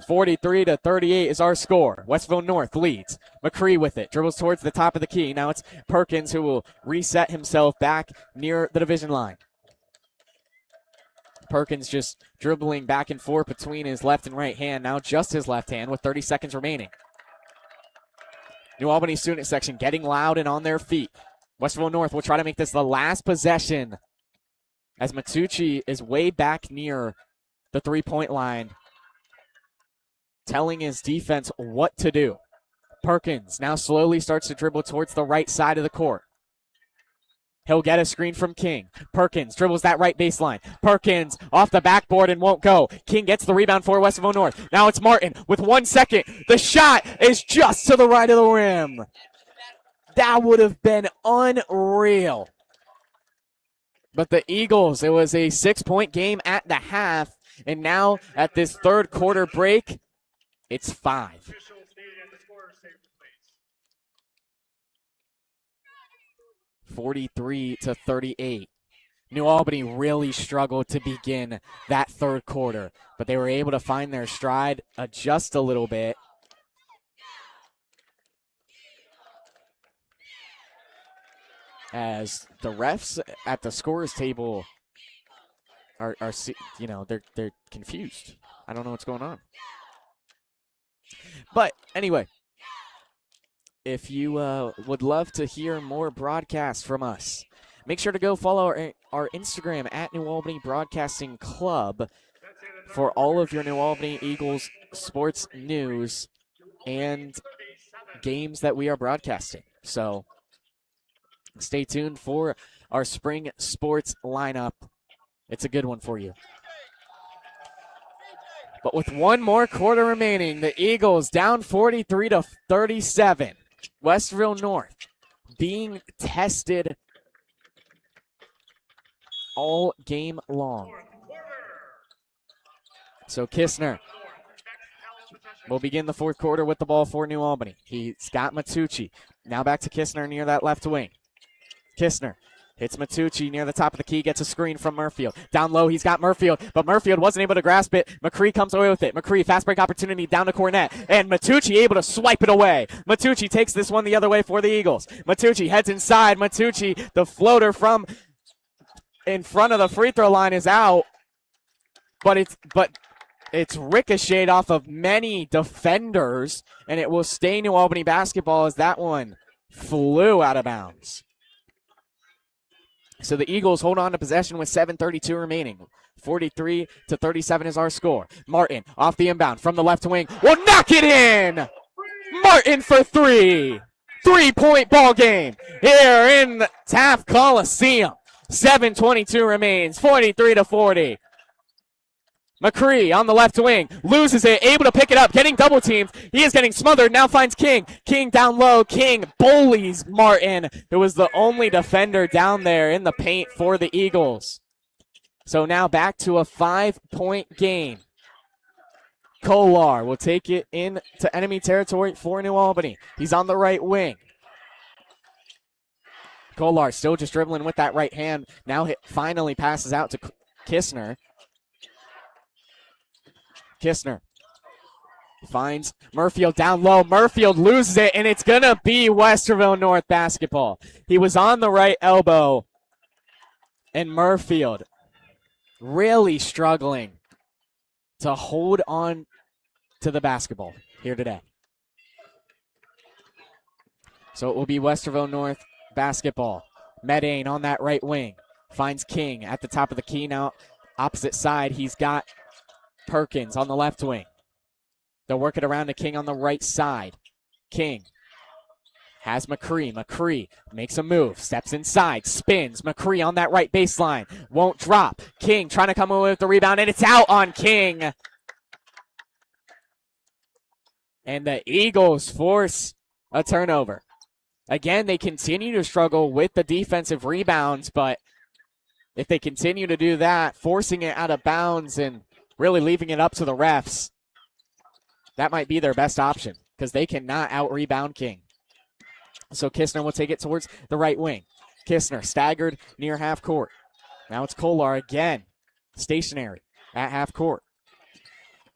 43-38 is our score. Westerville North leads. McCree with it. Dribbles towards the top of the key. Now it's Perkins who will reset himself back near the division line. Perkins just dribbling back and forth between his left and right hand. Now just his left hand with 30 seconds remaining. New Albany student section getting loud and on their feet. Westerville North will try to make this the last possession as Matucci is way back near the three-point line, telling his defense what to do. Perkins now slowly starts to dribble towards the right side of the court. He'll get a screen from King. Perkins dribbles that right baseline. Perkins off the backboard and won't go. King gets the rebound for Westerville North. Now it's Martin with 1 second. The shot is just to the right of the rim. That would have been unreal. But the Eagles, it was a 6-point game at the half, and now at this third quarter break, it's 5. (43-38). New Albany really struggled to begin that third quarter, but they were able to find their stride, adjust a little bit. As the refs at the scorer's table are they're confused. I don't know what's going on. But anyway, if you would love to hear more broadcasts from us, make sure to go follow our Instagram at New Albany Broadcasting Club for all of your New Albany Eagles sports news and games that we are broadcasting. So stay tuned for our spring sports lineup. It's a good one for you. But with one more quarter remaining, the Eagles down 43-37. Westerville North being tested all game long. So Kistner will begin the fourth quarter with the ball for New Albany. He's got Matucci. Now back to Kistner near that left wing. Kistner hits Matucci near the top of the key, gets a screen from Murfield. Down low, he's got Murfield, but Murfield wasn't able to grasp it. McCree comes away with it. McCree, fast break opportunity down to Cornett, and Matucci able to swipe it away. Matucci takes this one the other way for the Eagles. Matucci heads inside. Matucci, the floater from in front of the free throw line is out, but it's ricocheted off of many defenders, and it will stay New Albany basketball as that one flew out of bounds. So the Eagles hold on to possession with 7:32 remaining. 43-37 is our score. Martin off the inbound from the left wing will knock it in. Martin for three. 3-point ball game here in Taft Coliseum. 7:22 remains. 43-40. McCree on the left wing, loses it, able to pick it up, getting double teamed. He is getting smothered, now finds King. King down low, King bullies Martin, who was the only defender down there in the paint for the Eagles. So now back to a 5-point game. Kolar will take it into enemy territory for New Albany. He's on the right wing. Kolar still just dribbling with that right hand. Now finally passes out to Kistner. Kistner finds Murfield down low. Murfield loses it, and it's going to be Westerville North basketball. He was on the right elbow, and Murfield really struggling to hold on to the basketball here today. So it will be Westerville North basketball. Medane on that right wing finds King at the top of the key now. Opposite side, he's got Perkins on the left wing. They'll work it around to King on the right side. King has McCree. McCree makes a move, steps inside, spins. McCree on that right baseline. Won't drop. King trying to come away with the rebound, and it's out on King. And the Eagles force a turnover. Again, they continue to struggle with the defensive rebounds, but if they continue to do that, forcing it out of bounds and really leaving it up to the refs, that might be their best option because they cannot out-rebound King. So Kistner will take it towards the right wing. Kistner staggered near half court. Now it's Kolar again, stationary at half court.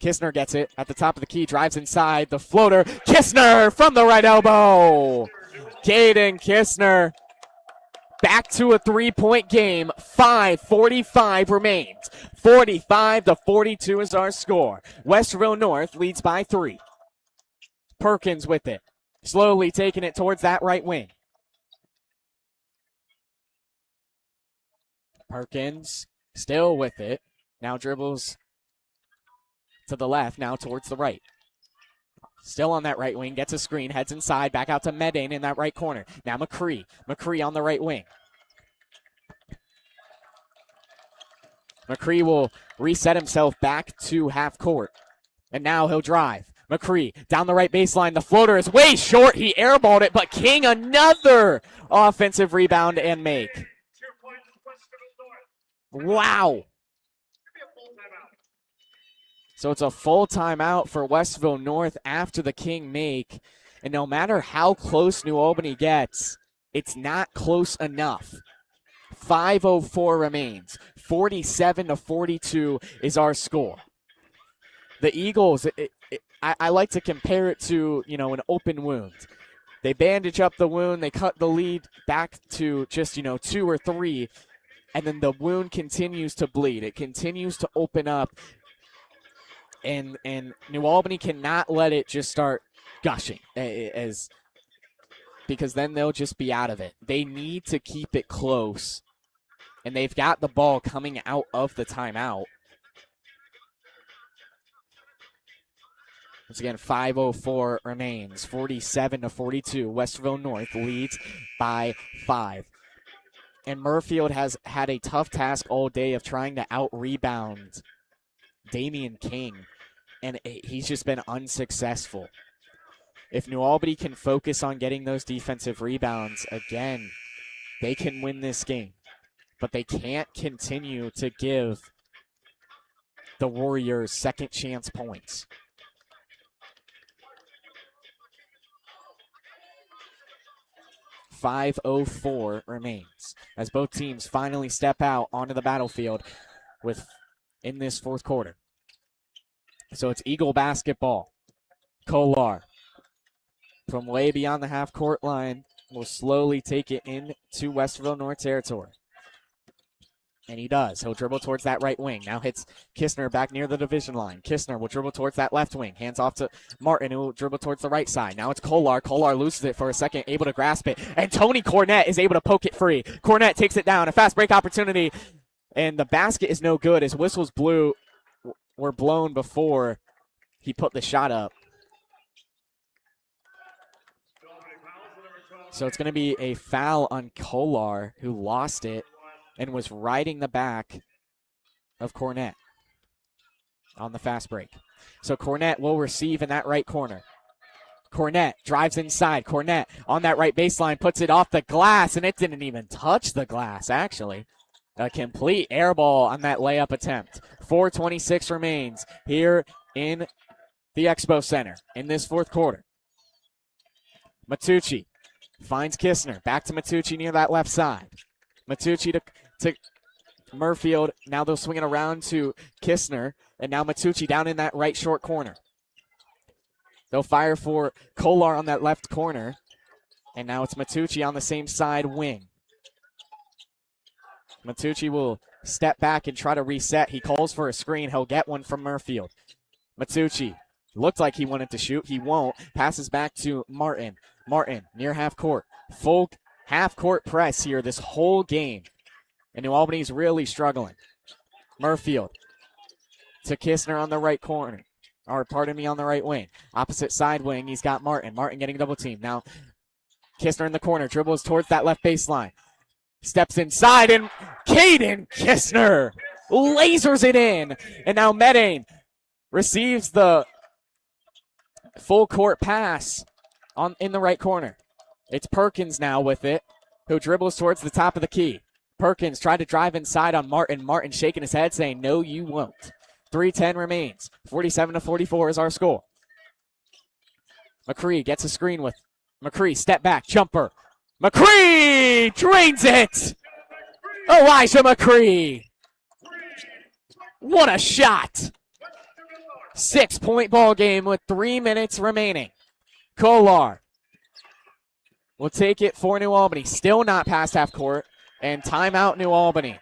Kistner gets it at the top of the key, drives inside, the floater. Kistner from the right elbow. Caden Kistner back to a 3-point game. 5:45 remains. 45-42 is our score. Westerville North leads by 3. Perkins with it. Slowly taking it towards that right wing. Perkins still with it. Now dribbles to the left, now towards the right. Still on that right wing, gets a screen, heads inside, back out to Medane in that right corner. Now McCree. McCree on the right wing. McCree will reset himself back to half court. And now he'll drive. McCree down the right baseline. The floater is way short. He airballed it, but King another offensive rebound and make. Wow. So it's a full timeout for Westerville North after the King make. And no matter how close New Albany gets, it's not close enough. 5:04 remains. 47-42 is our score. The Eagles, I like to compare it to, an open wound. They bandage up the wound, they cut the lead back to just, 2 or 3, and then the wound continues to bleed. It continues to open up. And New Albany cannot let it just start gushing because then they'll just be out of it. They need to keep it close, and they've got the ball coming out of the timeout. Once again, 5:04 remains, 47-42. Westerville North leads by 5. And Murfield has had a tough task all day of trying to out-rebound Damian King. and he's just been unsuccessful. If New Albany can focus on getting those defensive rebounds, again, they can win this game. But they can't continue to give the Warriors second chance points. .504 remains as both teams finally step out onto the battlefield in this fourth quarter. So it's Eagle basketball. Kolar from way beyond the half-court line will slowly take it into Westerville North territory. And he does. He'll dribble towards that right wing. Now hits Kistner back near the division line. Kistner will dribble towards that left wing. Hands off to Martin, who will dribble towards the right side. Now it's Kolar. Kolar loses it for a second, able to grasp it. And Tony Cornett is able to poke it free. Cornett takes it down. A fast break opportunity. And the basket is no good as whistles were blown before he put the shot up. So it's going to be a foul on Kolar, who lost it and was riding the back of Cornett on the fast break. So Cornett will receive in that right corner. Cornett drives inside. Cornett on that right baseline puts it off the glass, and it didn't even touch the glass, actually. A complete air ball on that layup attempt. 4:26 remains here in the Expo Center in this fourth quarter. Matucci finds Kistner. Back to Matucci near that left side. Matucci to Murfield. Now they'll swing it around to Kistner. And now Matucci down in that right short corner. They'll fire for Kolar on that left corner. And now it's Matucci on the same side wing. Matucci will step back and try to reset. He calls for a screen. He'll get one from Murfield. Matucci looked like he wanted to shoot. He won't. Passes back to Martin. Martin near half court. Full half court press here this whole game. And New Albany's really struggling. Murfield to Kistner on the right corner. Or pardon me, on the right wing. Opposite side wing, he's got Martin. Martin getting double team. Now Kistner in the corner. Dribbles towards that left baseline. Steps inside, and Caden Kistner lasers it in. And now Medane receives the full court pass in the right corner. It's Perkins now with it, who dribbles towards the top of the key. Perkins tried to drive inside on Martin. Martin shaking his head saying, no, you won't. 3:10 remains. 47-44 is our score. McCree gets a screen with McCree. Step back, jumper. McCree drains it. Elijah McCree. What a shot. 6-point ball game with 3 minutes remaining. Kolar will take it for New Albany. Still not past half court. And timeout New Albany.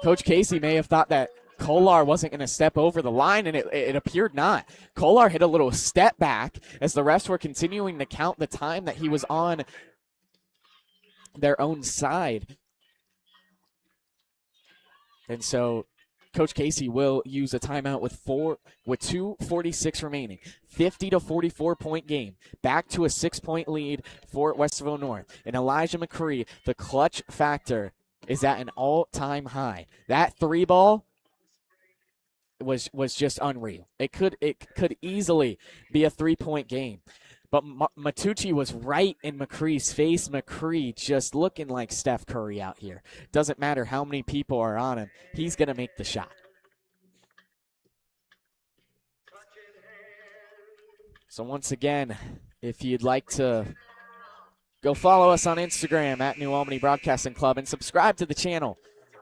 Coach Casey may have thought that Kolar wasn't going to step over the line, and it appeared not. Kolar hit a little step back as the refs were continuing to count the time that he was on their own side. And so Coach Casey will use a timeout with 2:46 remaining. 50-44 point game. Back to a 6-point lead for Westerville North. And Elijah McCree, the clutch factor, is at an all-time high. That three ball was just unreal. It could easily be a 3-point game. But Matucci was right in McCree's face. McCree just looking like Steph Curry out here. Doesn't matter how many people are on him. He's going to make the shot. So once again, if you'd like to go follow us on Instagram at New Albany Broadcasting Club and subscribe to the channel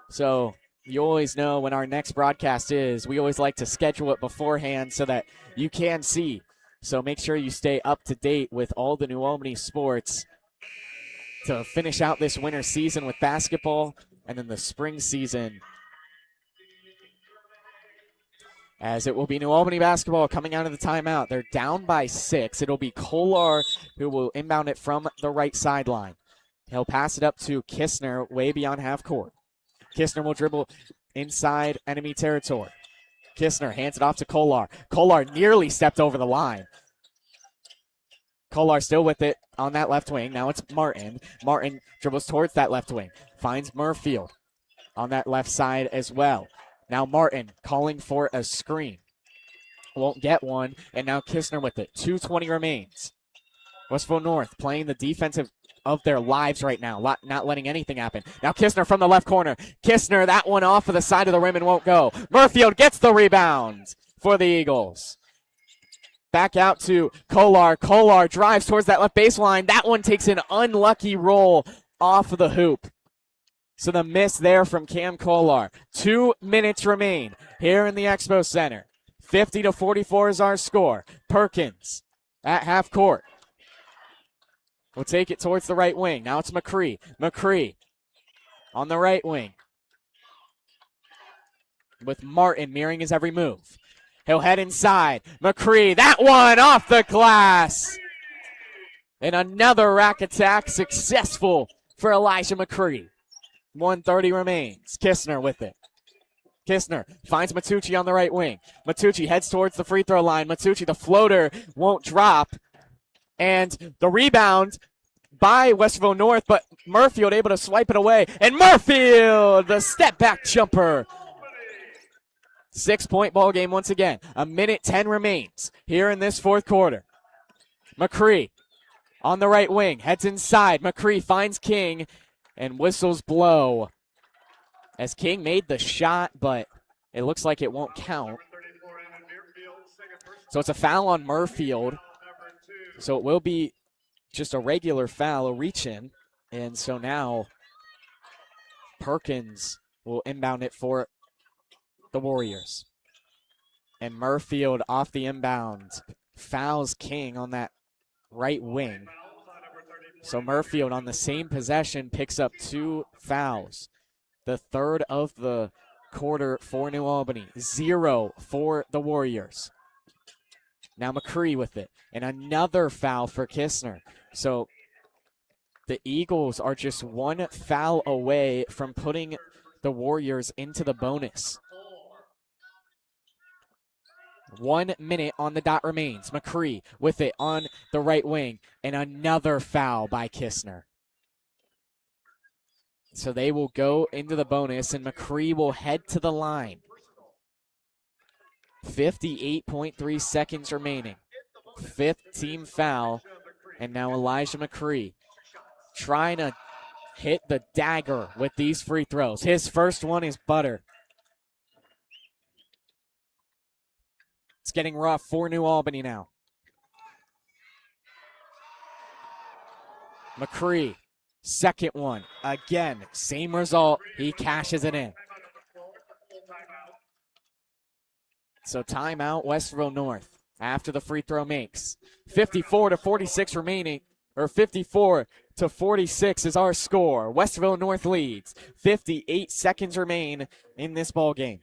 so you always know when our next broadcast is. We always like to schedule it beforehand so that you can see. So make sure you stay up to date with all the New Albany sports to finish out this winter season with basketball, and then the spring season, as it will be New Albany basketball coming out of the timeout. They're down by 6. It'll be Kolar who will inbound it from the right sideline. He'll pass it up to Kistner way beyond half court. Kistner will dribble inside enemy territory. Kistner hands it off to Kolar. Kolar nearly stepped over the line. Kolar still with it on that left wing. Now it's Martin. Martin dribbles towards that left wing. Finds Murfield on that left side as well. Now Martin calling for a screen. Won't get one, and now Kistner with it. 2:20 remains. Westerville North playing the defensive of their lives right now, not letting anything happen. Now Kistner from the left corner. Kistner, that one off of the side of the rim and won't go. Murfield gets the rebound for the Eagles. Back out to Kolar. Kolar drives towards that left baseline. That one takes an unlucky roll off of the hoop. So the miss there from Cam Kolar. 2 minutes remain here in the Expo Center. 50-44 is our score. Perkins at half court. We'll take it towards the right wing. Now it's McCree. McCree on the right wing with Martin mirroring his every move. He'll head inside. McCree, that one off the glass. And another rack attack successful for Elijah McCree. 1:30 remains. Kistner with it. Kistner finds Matucci on the right wing. Matucci heads towards the free throw line. Matucci, the floater, won't drop. And the rebound by Westerville North, but Murfield able to swipe it away. And Murfield, the step back jumper. 6-point ball game once again. 1:10 remains here in this fourth quarter. McCree on the right wing, heads inside. McCree finds King and whistles blow. As King made the shot, but it looks like it won't count. So it's a foul on Murfield. So it will be just a regular foul, a reach-in. And so now Perkins will inbound it for the Warriors. And Murfield off the inbound fouls King on that right wing. So Murfield on the same possession picks up 2 fouls. The third of the quarter for New Albany. 0 for the Warriors. Now McCree with it. And another foul for Kistner. So the Eagles are just 1 foul away from putting the Warriors into the bonus. 1 minute on the dot remains. McCree with it on the right wing. And another foul by Kistner. So they will go into the bonus, and McCree will head to the line. 58.3 seconds remaining. 5th team foul. And now Elijah McCree trying to hit the dagger with these free throws. His first one is butter. It's getting rough for New Albany now. McCree, second one. Again, same result. He cashes it in. So timeout, Westerville North after the free throw makes. 54-46 remaining, or 54-46 is our score. Westerville North leads. 58 seconds remain in this ball game.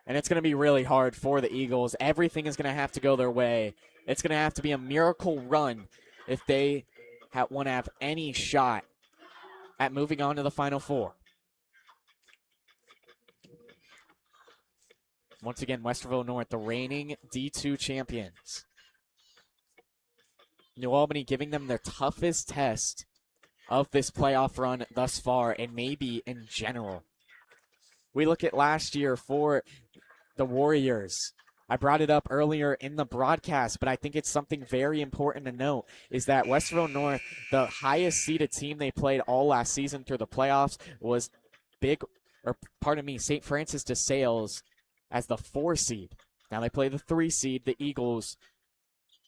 And it's going to be really hard for the Eagles. Everything is going to have to go their way. It's going to have to be a miracle run if they want to have any shot at moving on to the Final Four. Once again, Westerville North, the reigning D2 champions. New Albany giving them their toughest test of this playoff run thus far, and maybe in general. We look at last year for the Warriors. I brought it up earlier in the broadcast, but I think it's something very important to note is that Westerville North, the highest seeded team they played all last season through the playoffs was St. Francis de Sales as the 4 seed. Now they play the 3 seed, the Eagles,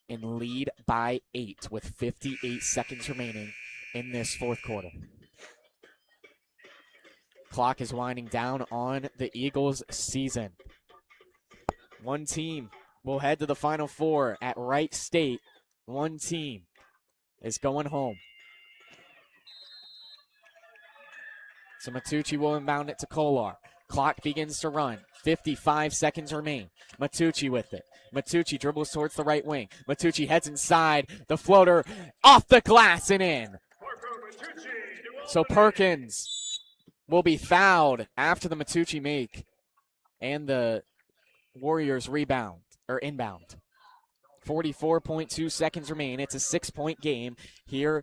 in lead by 8 with 58 seconds remaining in this fourth quarter. Clock is winding down on the Eagles' season. One team will head to the Final Four at Wright State. One team is going home. So Matucci will inbound it to Kolar. Clock begins to run. 55 seconds remain. Matucci with it. Matucci dribbles towards the right wing. Matucci heads inside. The floater off the glass and in. So Perkins will be fouled after the Matucci make and the Warriors rebound or inbound. 44.2 seconds remain. It's a 6-point game here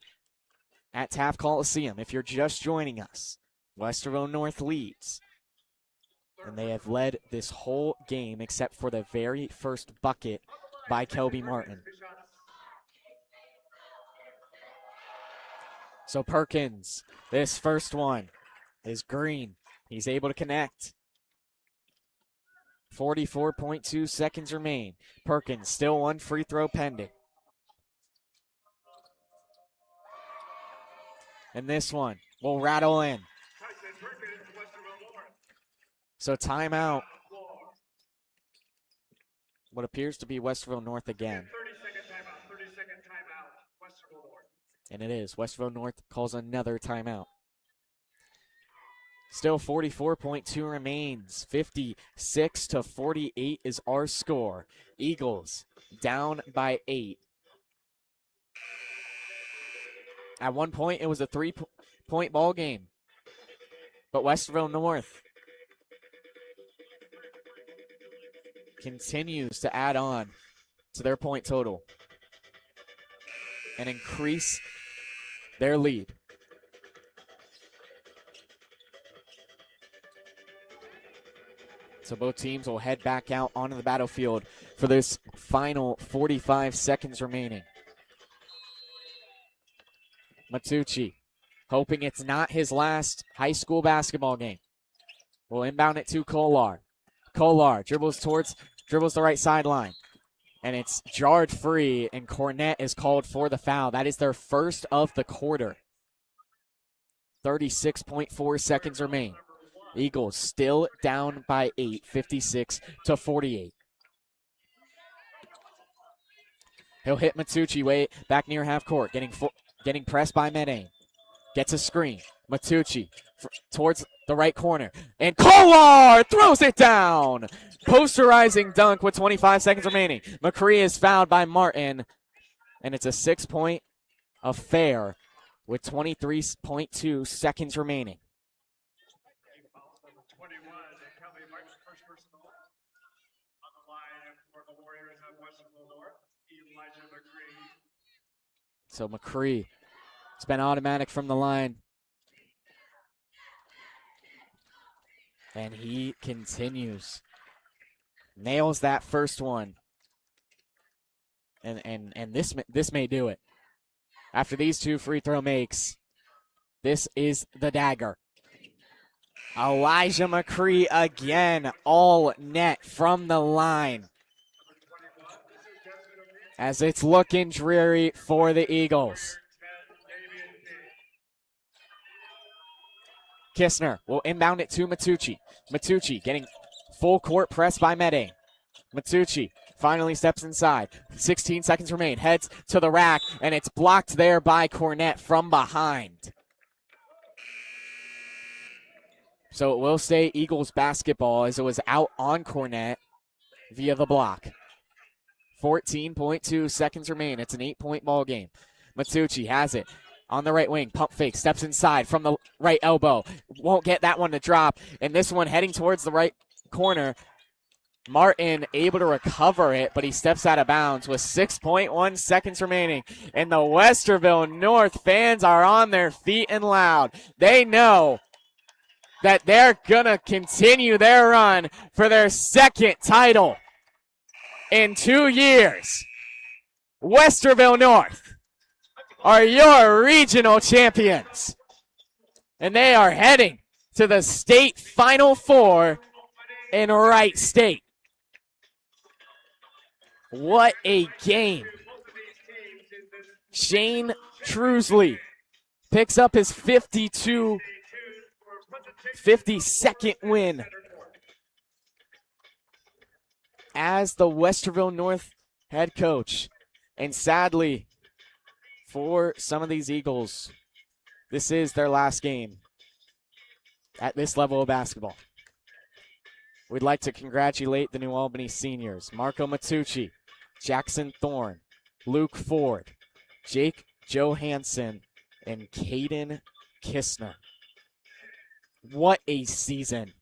at Taft Coliseum. If you're just joining us, Westerville North leads And they have led this whole game except for the very first bucket by Kelby Martin. So Perkins, this first one is green. He's able to connect. 44.2 seconds remain. Perkins still one free throw pending. And this one will rattle in. So timeout. What appears to be Westerville North again. 30-second timeout, Westerville North. And it is. Westerville North calls another timeout. Still 44.2 remains. 56-48 is our score. Eagles down by 8. At one point, it was a 3-point ball game. But Westerville North continues to add on to their point total and increase their lead. So both teams will head back out onto the battlefield for this final 45 seconds remaining. Matucci, hoping it's not his last high school basketball game, will inbound it to Kolar. Kolar dribbles the right sideline, and it's jarred free, and Cornett is called for the foul. That is their first of the quarter. 36.4 seconds remain. Eagles still down by 8, 56-48. He'll hit Matucci way back near half court, getting pressed by Medane. Gets a screen. Matucci towards the right corner. And Kolar throws it down. Posterizing dunk with 25 seconds remaining. McCree is fouled by Martin. And it's a 6-point affair with 23.2 seconds remaining. So McCree, it's been automatic from the line. And he continues. Nails that first one. And this may do it. After these two free throw makes, this is the dagger. Elijah McCree again, all net from the line. As it's looking dreary for the Eagles. Kistner will inbound it to Matucci. Matucci getting full court press by Medane. Matucci finally steps inside. 16 seconds remain. Heads to the rack, and it's blocked there by Cornett from behind. So it will stay Eagles basketball as it was out on Cornett via the block. 14.2 seconds remain. It's an 8-point ball game. Matucci has it on the right wing. Pump fake. Steps inside from the right elbow. Won't get that one to drop. And this one heading towards the right corner. Martin able to recover it, but he steps out of bounds with 6.1 seconds remaining. And the Westerville North fans are on their feet and loud. They know that they're going to continue their run for their second title in 2 years. Westerville North are your regional champions. And they are heading to the state Final Four in Wright State. What a game. Shane Trusley picks up his 52 52nd win as the Westerville North head coach. And sadly, for some of these Eagles, this is their last game at this level of basketball. We'd like to congratulate the New Albany seniors, Marco Matucci, Jackson Thorne, Luke Ford, Jake Johansson, and Caden Kistner. What a season.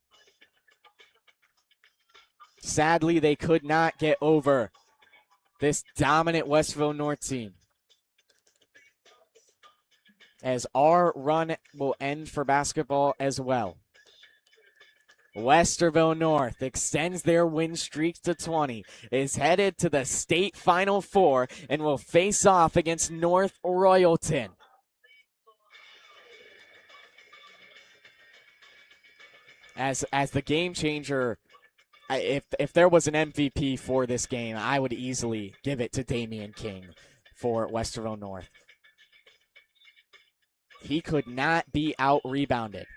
Sadly, they could not get over this dominant Westerville North team, as our run will end for basketball as well. Westerville North extends their win streak to 20, is headed to the state Final Four, and will face off against North Royalton. As the game changer, if there was an MVP for this game, I would easily give it to Damian King for Westerville North. He could not be out-rebounded.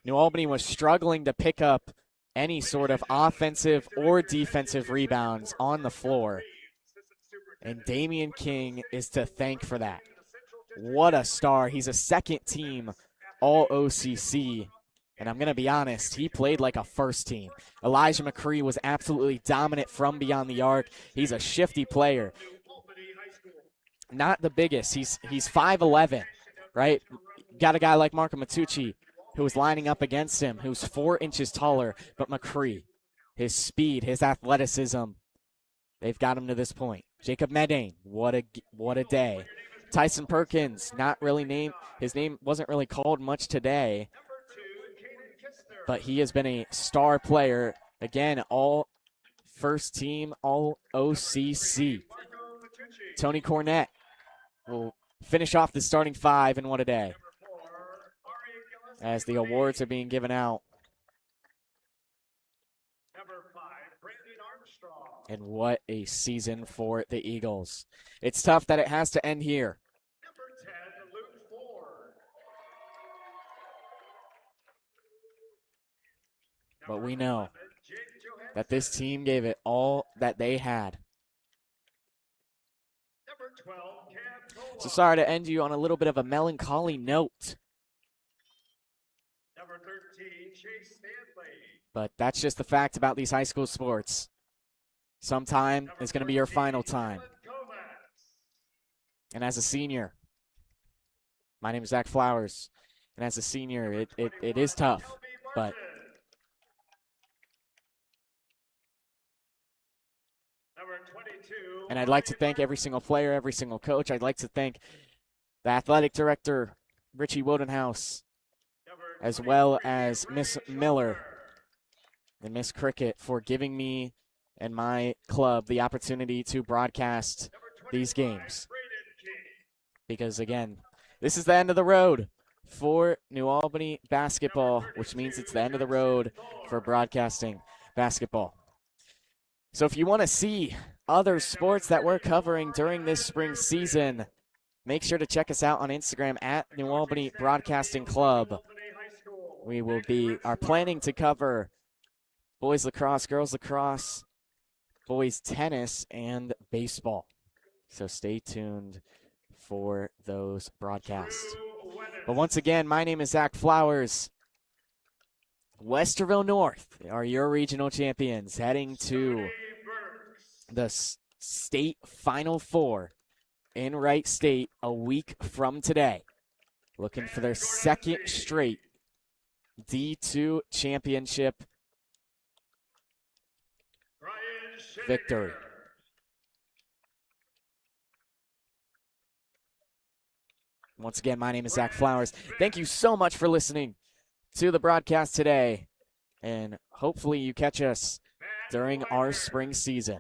New Albany was struggling to pick up any sort of offensive or defensive rebounds on the floor, and Damian King is to thank for that. What a star. He's a second-team All-OCC, and I'm going to be honest, he played like a first team. Elijah McCree was absolutely dominant from beyond the arc. He's a shifty player. Not the biggest. He's 5'11", right? Got a guy like Marco Matucci who was lining up against him, who's 4 inches taller, but McCree, his speed, his athleticism, they've got him to this point. Jacob Medane, what a day. Tyson Perkins, not really named. His name wasn't really called much today, but he has been a star player. Again, all first team, all OCC. Tony Cornett will finish off the starting five, and what a day. As the awards are being given out. And what a season for the Eagles. It's tough that it has to end here. But we know that this team gave it all that they had. So sorry to end you on a little bit of a melancholy note. But that's just the fact about these high school sports. Sometime is going to be your final time. And as a senior, my name is Zach Flowers, and as a senior, it is tough, but and I'd like to thank every single player, every single coach. I'd like to thank the athletic director, Richie Wodenhouse, as well as Miss Miller and Miss Cricket for giving me and my club the opportunity to broadcast these games. Because, again, this is the end of the road for New Albany basketball, which means it's the end of the road for broadcasting basketball. So if you want to see other sports that we're covering during this spring season, make sure to check us out on Instagram at New Albany Broadcasting Club. We are planning to cover boys lacrosse, girls lacrosse, boys tennis, and baseball. So stay tuned for those broadcasts. But once again, my name is Zach Flowers. Westerville North are your regional champions, heading to the state Final Four in Wright State a week from today. Looking for their second straight D2 championship victory. Once again, my name is Zach Flowers. Thank you so much for listening to the broadcast today, and hopefully you catch us during our spring season.